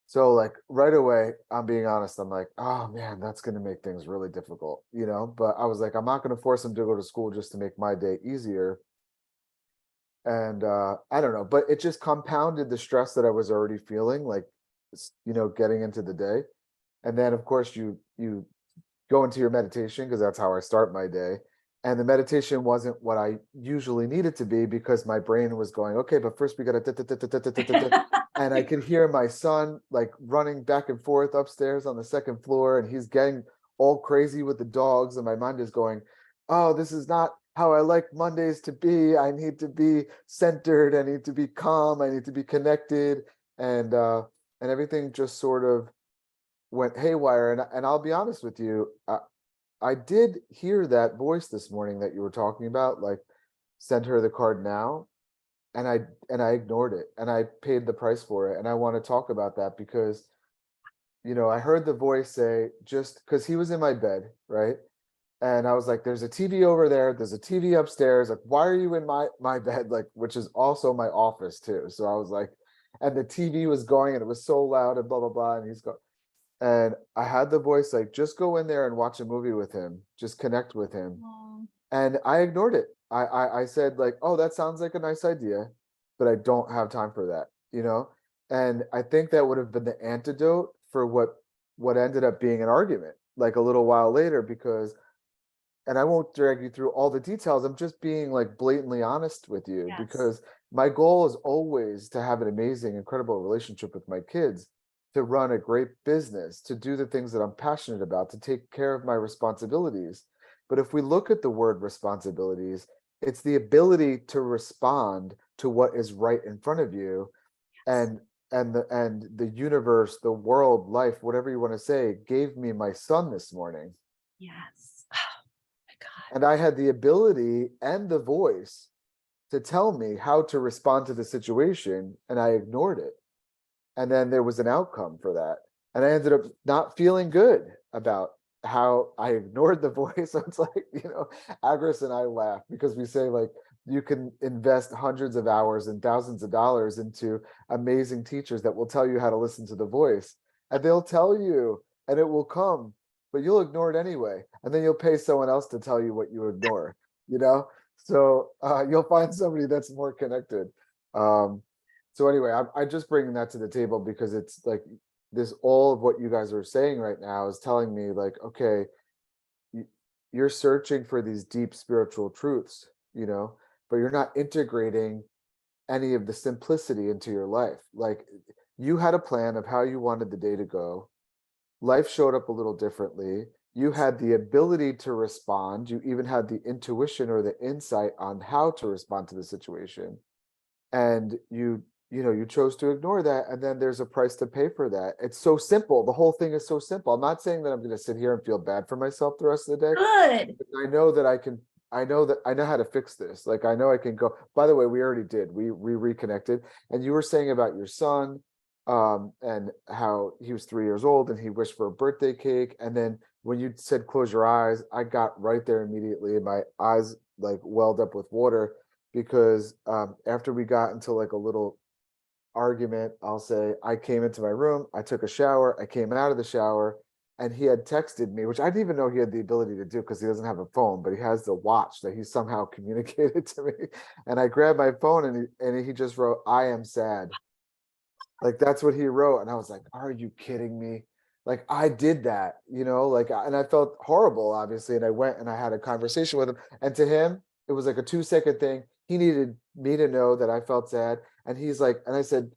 So like right away, I'm being honest, I'm like, oh man, that's going to make things really difficult, but I was like, I'm not going to force him to go to school just to make my day easier. And I don't know, but it just compounded the stress that I was already feeling, like getting into the day. And then of course you go into your meditation because that's how I start my day. And the meditation wasn't what I usually needed to be because my brain was going, okay, but first we got to, and I could hear my son like running back and forth upstairs on the second floor, and he's getting all crazy with the dogs. And my mind is going, oh, this is not how I like Mondays to be. I need to be centered. I need to be calm. I need to be connected. And everything just sort of went haywire. And I'll be honest with you, I did hear that voice this morning that you were talking about, like send her the card now. And I ignored it and I paid the price for it. And I want to talk about that because, I heard the voice say, just because he was in my bed, right? And I was like, there's a TV over there. There's a TV upstairs. Like, why are you in my bed? Like, which is also my office too. So I was like, and the TV was going and it was so loud and blah, blah, blah. And he's going, and I had the voice like, just go in there and watch a movie with him. Just connect with him. Aw. And I ignored it. I said like, oh, that sounds like a nice idea, but I don't have time for that. And I think that would have been the antidote for what ended up being an argument like a little while later because, and I won't drag you through all the details. I'm just being like blatantly honest with you Yes. because my goal is always to have an amazing, incredible relationship with my kids, to run a great business, to do the things that I'm passionate about, to take care of my responsibilities. But if we look at the word responsibilities, it's the ability to respond to what is right in front of you. Yes. And the universe, the world, life, whatever you want to say, gave me my son this morning. Yes. Oh my God. And I had the ability and the voice to tell me how to respond to the situation, and I ignored it. And then there was an outcome for that. And I ended up not feeling good about how I ignored the voice. So it's like, Agris and I laugh because we say like, you can invest hundreds of hours and thousands of dollars into amazing teachers that will tell you how to listen to the voice. And they'll tell you, and it will come, but you'll ignore it anyway. And then you'll pay someone else to tell you what you ignore, So you'll find somebody that's more connected. So anyway, I'm just bringing that to the table because it's like this, all of what you guys are saying right now is telling me like, okay, you're searching for these deep spiritual truths, but you're not integrating any of the simplicity into your life. Like you had a plan of how you wanted the day to go. Life showed up a little differently. You had the ability to respond. You even had the intuition or the insight on how to respond to the situation. And you chose to ignore that. And then there's a price to pay for that. It's so simple. The whole thing is so simple. I'm not saying that I'm going to sit here and feel bad for myself the rest of the day. Good. I know that I know how to fix this. Like, I know I can go, by the way, we already did, we reconnected. And you were saying about your son, and how he was 3 years old and he wished for a birthday cake. And then when you said, close your eyes, I got right there immediately. My eyes like welled up with water because, after we got into like a little argument, I'll say, I came into my room, I took a shower, I came out of the shower, and he had texted me, which I didn't even know he had the ability to do because he doesn't have a phone, but he has the watch that he somehow communicated to me. And I grabbed my phone and he just wrote, I am sad. Like that's what he wrote. And I was like, are you kidding me? Like I did that, and I felt horrible, obviously. And I went and I had a conversation with him. And to him, it was like a 2-second thing. He needed me to know that I felt sad. And he's like, and I said,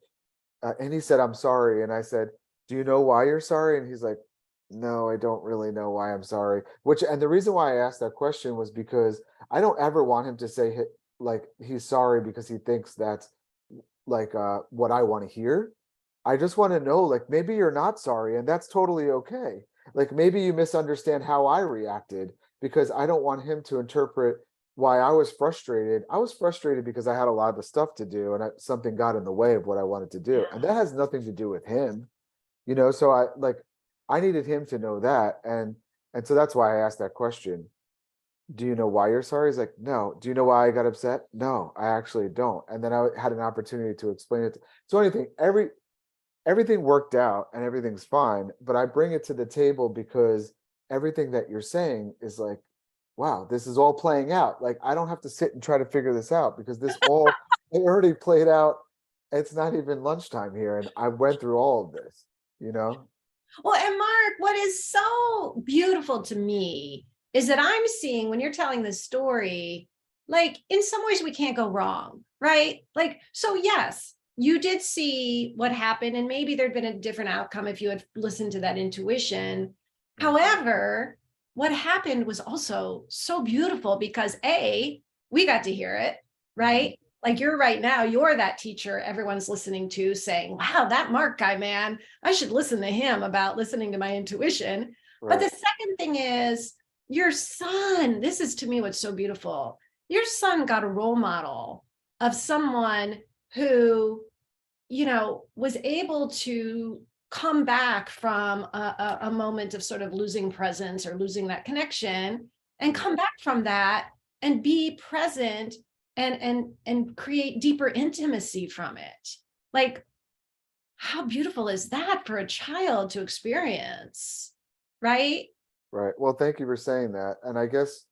and he said, I'm sorry. And I said, do you know why you're sorry? And he's like, no, I don't really know why I'm sorry. And the reason why I asked that question was because I don't ever want him to say like he's sorry because he thinks that's like what I want to hear. I just want to know, like, maybe you're not sorry, and that's totally okay. Like, maybe you misunderstand how I reacted, because I don't want him to interpret why I was frustrated. I was frustrated because I had a lot of stuff to do, and something got in the way of what I wanted to do. And Yeah. that has nothing to do with him, so I needed him to know that. And so that's why I asked that question. Do you know why you're sorry? He's like, no. Do you know why I got upset? No, I actually don't. And then I had an opportunity to explain it. So anything, everything worked out and everything's fine, but I bring it to the table because everything that you're saying is like, wow, this is all playing out. Like, I don't have to sit and try to figure this out, because it already played out. It's not even lunchtime here, and I went through all of this, you know? Well, and Mark, what is so beautiful to me is that I'm seeing when you're telling this story, like in some ways we can't go wrong, right? Like, so yes, you did see what happened, and maybe there'd been a different outcome if you had listened to that intuition. However, what happened was also so beautiful because we got to hear it, right? Like you're right now, you're that teacher everyone's listening to saying, wow, that Mark guy, man, I should listen to him about listening to my intuition. But Right. the second thing is your son. This is to me what's so beautiful. Your son got a role model of someone who, was able to come back from a moment of sort of losing presence or losing that connection and come back from that and be present and create deeper intimacy from it. Like, how beautiful is that for a child to experience, right? Right. Well, thank you for saying that. And I guess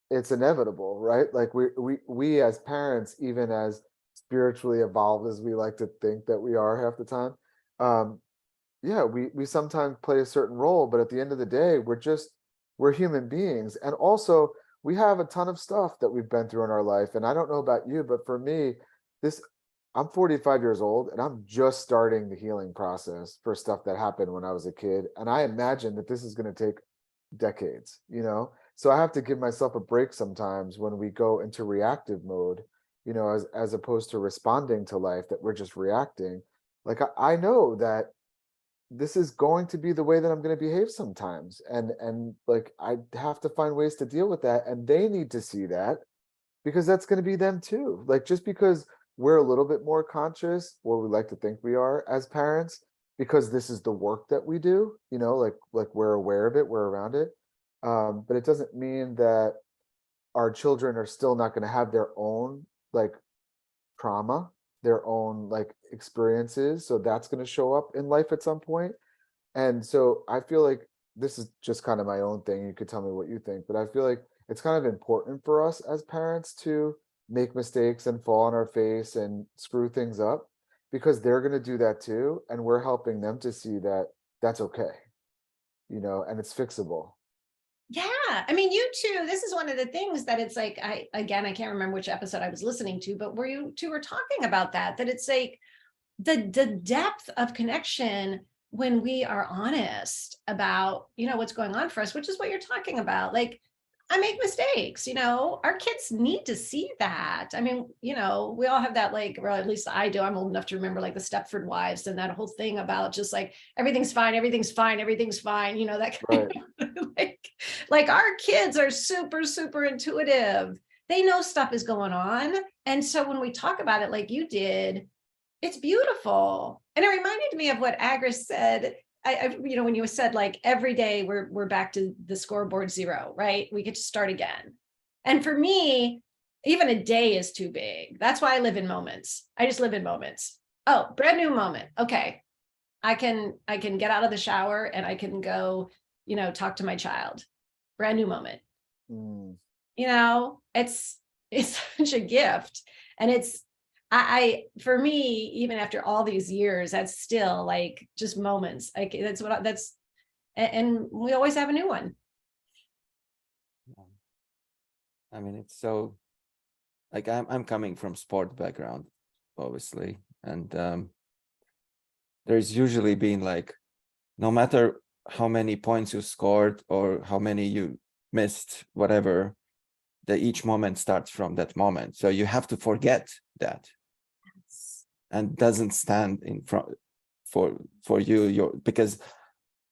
it's inevitable, right? Like we as parents, even as spiritually evolved as we like to think that we are half the time, um, yeah, we sometimes play a certain role, but at the end of the day, we're human beings. And also, we have a ton of stuff that we've been through in our life. And I don't know about you, but for me, this I'm 45 years old, and I'm just starting the healing process for stuff that happened when I was a kid. And I imagine that this is going to take decades. So I have to give myself a break sometimes when we go into reactive mode, as opposed to responding to life, that we're just reacting. Like, I know that this is going to be the way that I'm going to behave sometimes, and like, I have to find ways to deal with that, and they need to see that, because that's going to be them too. Like, just because we're a little bit more conscious, or we like to think we are as parents, because this is the work that we do, like we're aware of it, we're around it. But it doesn't mean that our children are still not going to have their own, like, trauma, their own, like, experiences. So that's going to show up in life at some point. And so I feel like this is just kind of my own thing. You could tell me what you think, but I feel like it's kind of important for us as parents to make mistakes and fall on our face and screw things up, because they're going to do that too. And we're helping them to see that that's okay, and it's fixable. Yeah. I mean, you two, this is one of the things that it's like, I can't remember which episode I was listening to, but where you two were talking about that it's like the depth of connection when we are honest about, what's going on for us, which is what you're talking about. Like, I make mistakes, our kids need to see that. I mean, we all have that, like, or at least I do. I'm old enough to remember like the Stepford Wives and that whole thing about just like, everything's fine, everything's fine, everything's fine, that kind Right. of like our kids are super, super intuitive. They know stuff is going on. And so when we talk about it, like you did, it's beautiful. And it reminded me of what Agris said. When you said like every day we're back to the scoreboard zero, right? We get to start again. And for me, even a day is too big. That's why I live in moments. I just live in moments. Oh, brand new moment. Okay. I can get out of the shower and I can go, talk to my child. Brand new moment. Mm. It's such a gift. And it's I for me, even after all these years, that's still like just moments. Like and we always have a new one. I mean, it's so, like, I'm coming from sport background, obviously, and there's usually been, like, no matter how many points you scored or how many you missed, whatever, that each moment starts from that moment. So you have to forget that, and doesn't stand in front for you, because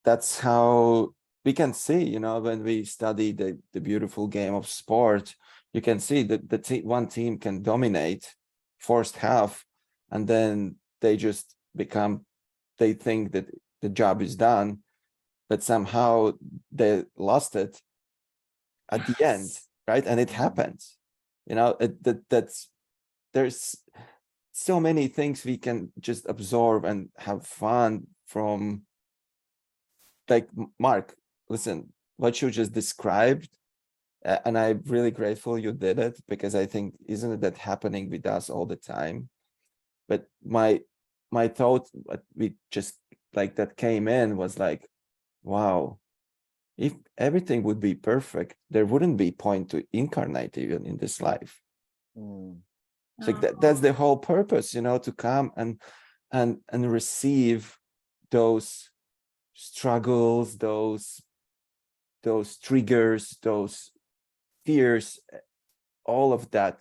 that's how we can see, you know, when we study the beautiful game of sport, you can see that one team can dominate first half, and then they just they think that the job is done, but somehow they lost it at the end, right? And it happens, you know, there's so many things we can just absorb and have fun from. Like, Mark, listen, what you just described, and I'm really grateful you did it, because I think, isn't it that happening with us all the time? But my thought, what we just like that came in was like, wow, if everything would be perfect, there wouldn't be point to incarnate even in this life. It's like that's the whole purpose, you know, to come and receive those struggles, those triggers, those fears, all of that,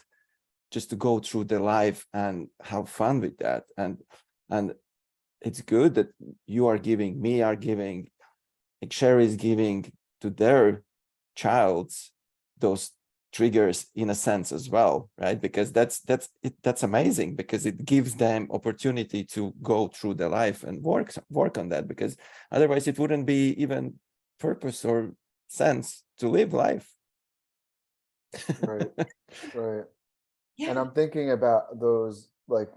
just to go through the life and have fun with that. And it's good that you are giving, me are giving, like Sherry is giving to their childs those triggers in a sense as well, right? Because that's amazing, because it gives them opportunity to go through the life and work on that, because otherwise it wouldn't be even purpose or sense to live life. Right. Right. Yeah. And I'm thinking about those, like,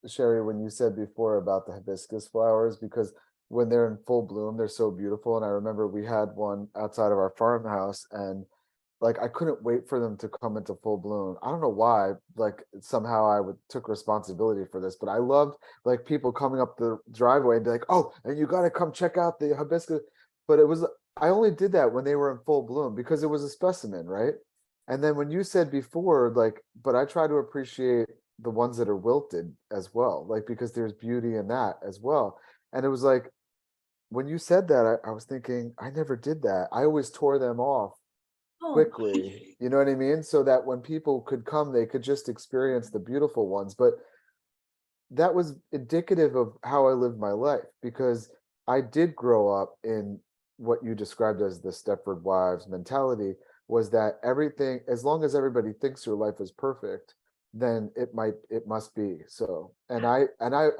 Sherry, when you said before about the hibiscus flowers, because when they're in full bloom, they're so beautiful. And I remember we had one outside of our farmhouse, and like I couldn't wait for them to come into full bloom. I don't know why, like somehow I would took responsibility for this, but I loved like people coming up the driveway and be like, "Oh, and you got to come check out the hibiscus." But it was, I only did that when they were in full bloom because it was a specimen, right? And then when you said before, like, but I try to appreciate the ones that are wilted as well, like because there's beauty in that as well. And it was like when you said that, I was thinking, I never did that. I always tore them off Oh, quickly, you know what I mean? So that when people could come, they could just experience the beautiful ones. But that was indicative of how I lived my life, because I did grow up in what you described as the Stepford Wives mentality, was that everything, as long as everybody thinks your life is perfect, then it must be so. And I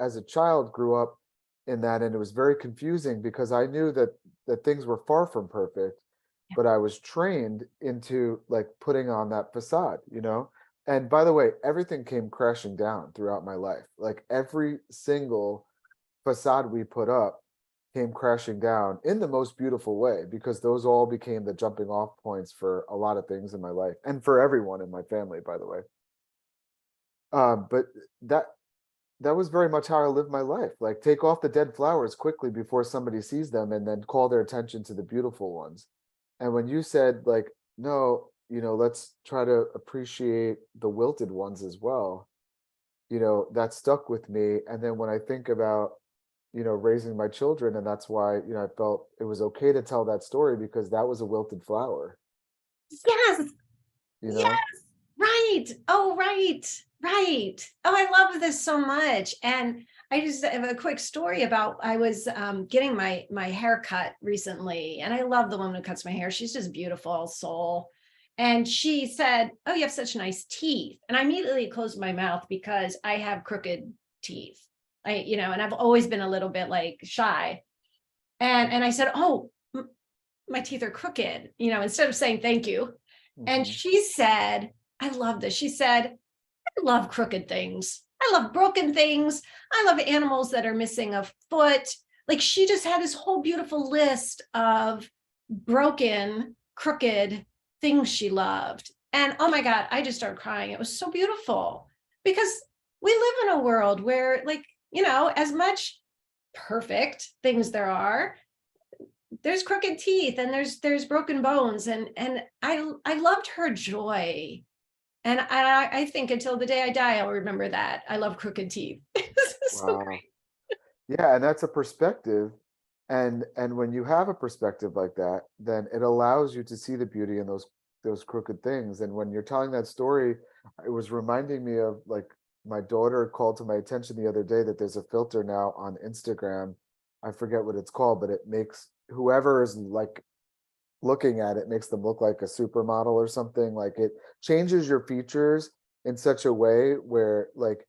as a child grew up in that, and it was very confusing because I knew that things were far from perfect, but I was trained into like putting on that facade, you know? And by the way, everything came crashing down throughout my life. Like every single facade we put up came crashing down in the most beautiful way, because those all became the jumping off points for a lot of things in my life and for everyone in my family, by the way. But that that was very much how I lived my life. Like take off the dead flowers quickly before somebody sees them, and then call their attention to the beautiful ones. And when you said like, no, you know, let's try to appreciate the wilted ones as well, you know, that stuck with me. And then when I think about, you know, raising my children, and that's why, you know, I felt it was okay to tell that story, because that was a wilted flower, yes. you Yes. know? Right. Oh, right. Right. Oh, I love this so much. And I just have a quick story about I was getting my hair cut recently, and I love the woman who cuts my hair. She's just beautiful soul. And she said, "Oh, you have such nice teeth." And I immediately closed my mouth because I have crooked teeth. And I've always been a little bit like shy. And I said, "Oh, my teeth are crooked," instead of saying thank you. And Mhm. she said, I love this. She said, "I love crooked things. I love broken things. I love animals that are missing a foot." Like she just had this whole beautiful list of broken, crooked things she loved. And oh my God, I just started crying. It was so beautiful because we live in a world where, like, as much perfect things there are, there's crooked teeth and there's broken bones. And I loved her joy. And I think until the day I die, I'll remember that. I love crooked teeth. This is so Wow. great. Yeah, and that's a perspective And when you have a perspective like that, then it allows you to see the beauty in those crooked things. And when you're telling that story, it was reminding me of, like, my daughter called to my attention the other day that there's a filter now on Instagram. I forget what it's called, but it makes whoever is like looking at it, makes them look like a supermodel or something. Like, it changes your features in such a way where, like,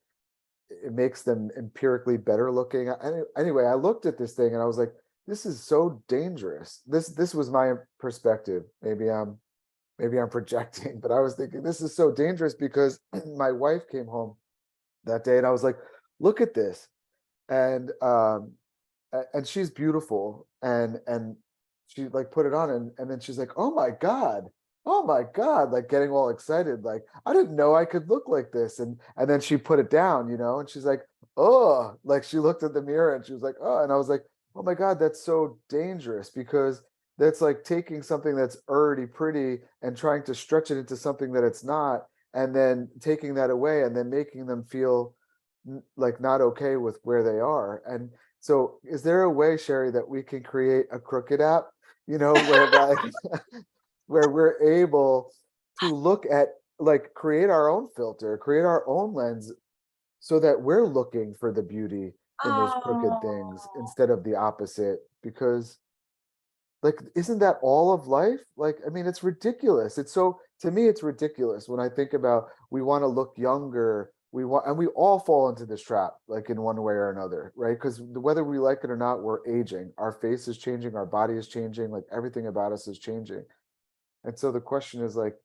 it makes them empirically better looking. Anyway, I looked at this thing and I was like, this is so dangerous. This was my perspective. Maybe I'm projecting, but I was thinking this is so dangerous because my wife came home that day and I was like, look at this. And she's beautiful, and she like put it on, and then she's like, oh my God, like getting all excited, like, I didn't know I could look like this. And then she put it down, and she's like, oh, like she looked at the mirror and she was like, oh, and I was like, oh my God, that's so dangerous, because that's like taking something that's already pretty and trying to stretch it into something that it's not, and then taking that away and then making them feel like not okay with where they are. And so is there a way, Sherry, that we can create a crooked app, where like where we're able to look at, like, create our own filter, create our own lens, so that we're looking for the beauty in those crooked things Oh, instead of the opposite? Because, like, isn't that all of life? Like, I mean, it's ridiculous. To me, it's ridiculous when I think about, we want to look younger. And we all fall into this trap, like, in one way or another, right? Because whether we like it or not, we're aging. Our face is changing, our body is changing, like, everything about us is changing. And so the question is, like,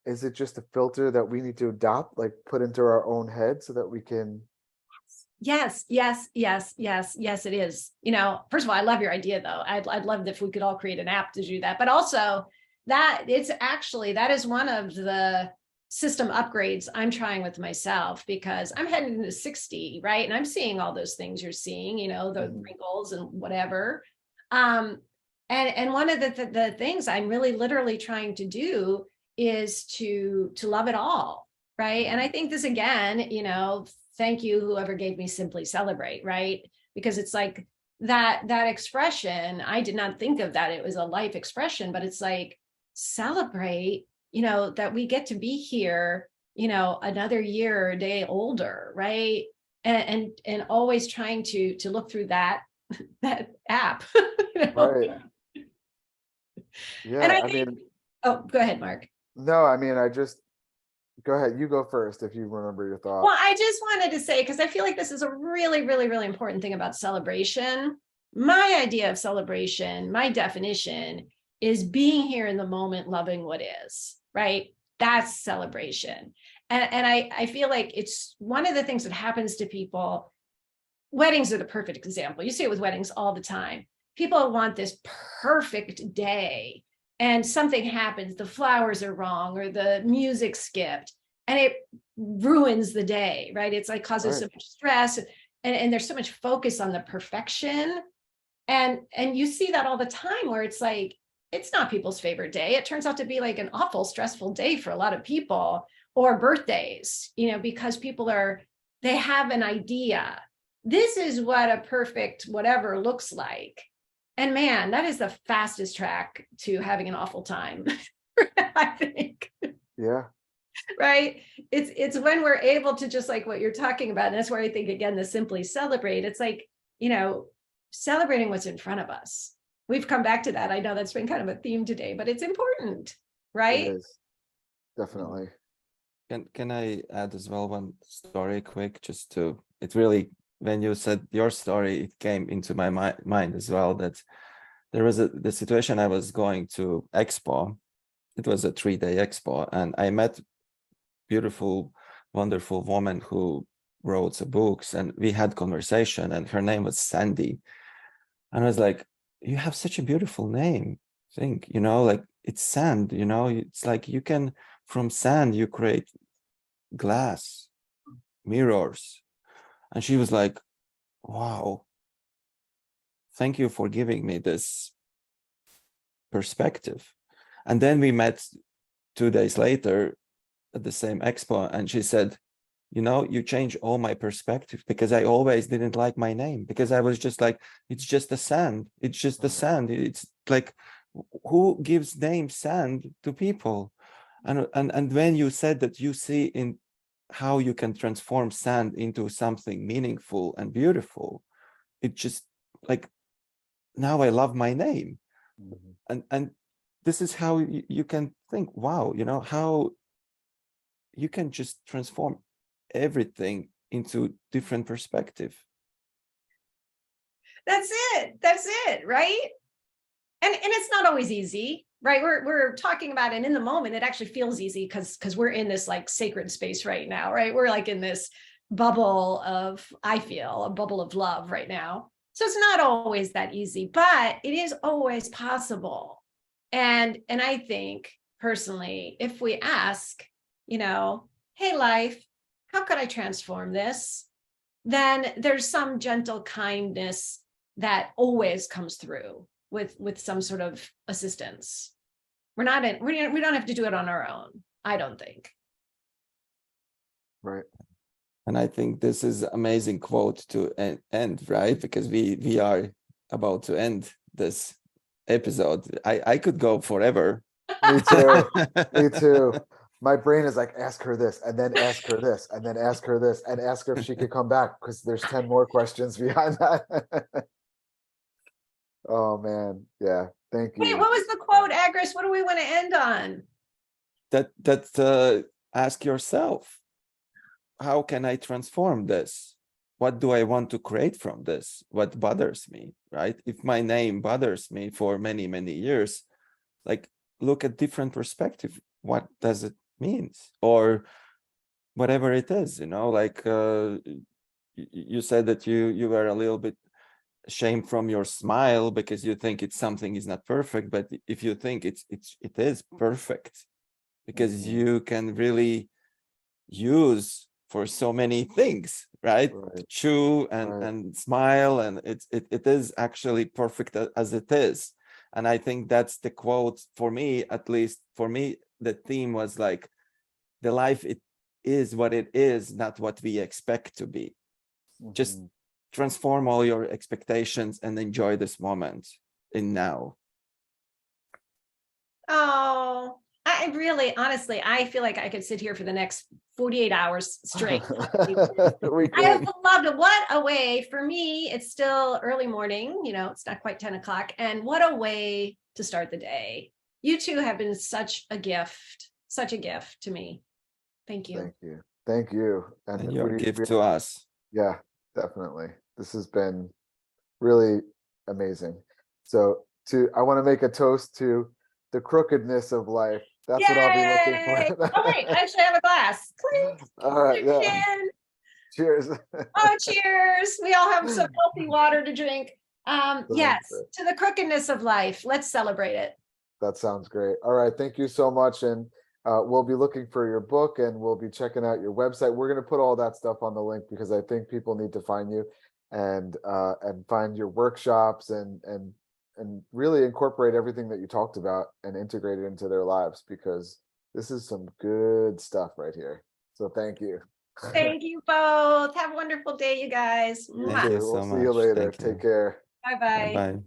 is it just a filter that we need to adopt, like, put into our own head so that we can? yes, it is. First of all, I love your idea though. I'd love if we could all create an app to do that, but also that is one of the system upgrades I'm trying with myself, because I'm heading into 60, right? And I'm seeing all those things you're seeing, the wrinkles and whatever. And one of the things I'm really literally trying to do is to love it all, right? And I think this, again, thank you, whoever gave me Simply Celebrate, right? Because it's like that expression, I did not think of that it was a life expression, but it's like, celebrate, that we get to be here, another year or a day older, right? And always trying to look through that app. Right. And Yeah, I I think, mean, oh, go ahead, Mark. no, I mean, go ahead. You go first if you remember your thought. Well, I just wanted to say, because I feel like this is a really, really, really important thing about celebration. My idea of celebration, my definition, is being here in the moment, loving what is, right? That's celebration. And I feel like it's one of the things that happens to people. Weddings are the perfect example. You see it with weddings all the time. People want this perfect day, and something happens, the flowers are wrong or the music skipped, and it ruins the day, right? It's like causes so much stress, and there's so much focus on the perfection. And you see that all the time, where it's like, it's not people's favorite day. It turns out to be like an awful stressful day for a lot of people, or birthdays, because they have an idea. This is what a perfect whatever looks like. And man, that is the fastest track to having an awful time, I think. Yeah. Right? It's when we're able to, just like what you're talking about. And that's where I think, again, the Simply Celebrate, it's like, celebrating what's in front of us. We've come back to that. I know that's been kind of a theme today, but it's important, right? It is. Definitely. Can I add as well one story quick, it really, when you said your story, it came into my mind as well, that there was the situation. I was going to expo. It was a 3-day expo, and I met beautiful, wonderful woman who wrote the books, and we had conversation, and her name was Sandy. And I was like, you have such a beautiful name. Think, like, it's sand, it's like you can, from sand, you create glass, mirrors. And she was like, wow, thank you for giving me this perspective. And then we met 2 days later at the same expo, and she said, you know, you change all my perspective, because I always didn't like my name, because I was just like, it's just a sand. It's just a sand. It's like, who gives name sand to people? And when you said that you see in how you can transform sand into something meaningful and beautiful, it just like, now I love my name. And this is how you can think, wow, you know, how you can just transform everything into different perspective. That's it, right? And it's not always easy, right? We're talking about it in the moment. It actually feels easy because we're in this like sacred space right now, right? We're like in this bubble of, I feel a bubble of love right now. So it's not always that easy, but it is always possible. And I think personally, if we ask, you know, hey, life, how could I transform this? Then there's some gentle kindness that always comes through with some sort of assistance. We don't have to do it on our own, I don't think. Right. And I think this is amazing quote to end, right? Because we are about to end this episode. I could go forever. Me too. Me too. My brain is like, ask her this, and then ask her this, and then ask her this, and ask her if she could come back, because there's 10 more questions behind that. Oh man, yeah. Thank Wait, you. what was the quote, Agris? What do we want to end on? That ask yourself, how can I transform this? What do I want to create from this? What bothers me, right? If my name bothers me for many, many years, like, look at different perspective. What does it mean? Or whatever it is, you know, like you said that you were a little bit ashamed from your smile because you think it's something is not perfect. But if you think it is perfect, because you can really use for so many things, right? Right. Chew Right. and smile, and it is actually perfect as it is. And I think that's the quote for me, at least for me. The theme was like, the life, it is what it is, not what we expect to be. Just transform all your expectations and enjoy this moment in now. Oh, I really, honestly, I feel like I could sit here for the next 48 hours straight. We I could. have loved it. What a way. For me, it's still early morning, you know, it's not quite 10 o'clock. And what a way to start the day. You two have been such a gift to me. Thank you. Thank you. Thank you. And your gift to us. Yeah, definitely. This has been really amazing. So I want to make a toast to the crookedness of life. That's what I'll be looking Yay! for. Oh, wait, I actually have a glass. Clink. All right, yeah. Chin. Cheers. Oh, cheers. We all have some healthy water to drink. Yes, to the crookedness of life. Let's celebrate it. That sounds great. All right, thank you so much. And we'll be looking for your book, and we'll be checking out your website. We're going to put all that stuff on the link, because I think people need to find you and find your workshops and really incorporate everything that you talked about and integrate it into their lives, because this is some good stuff right here. So thank you. Thank you both. Have a wonderful day, you guys. Thank you so We'll much. see you later. Thank you. Take care. Bye-bye. Bye-bye.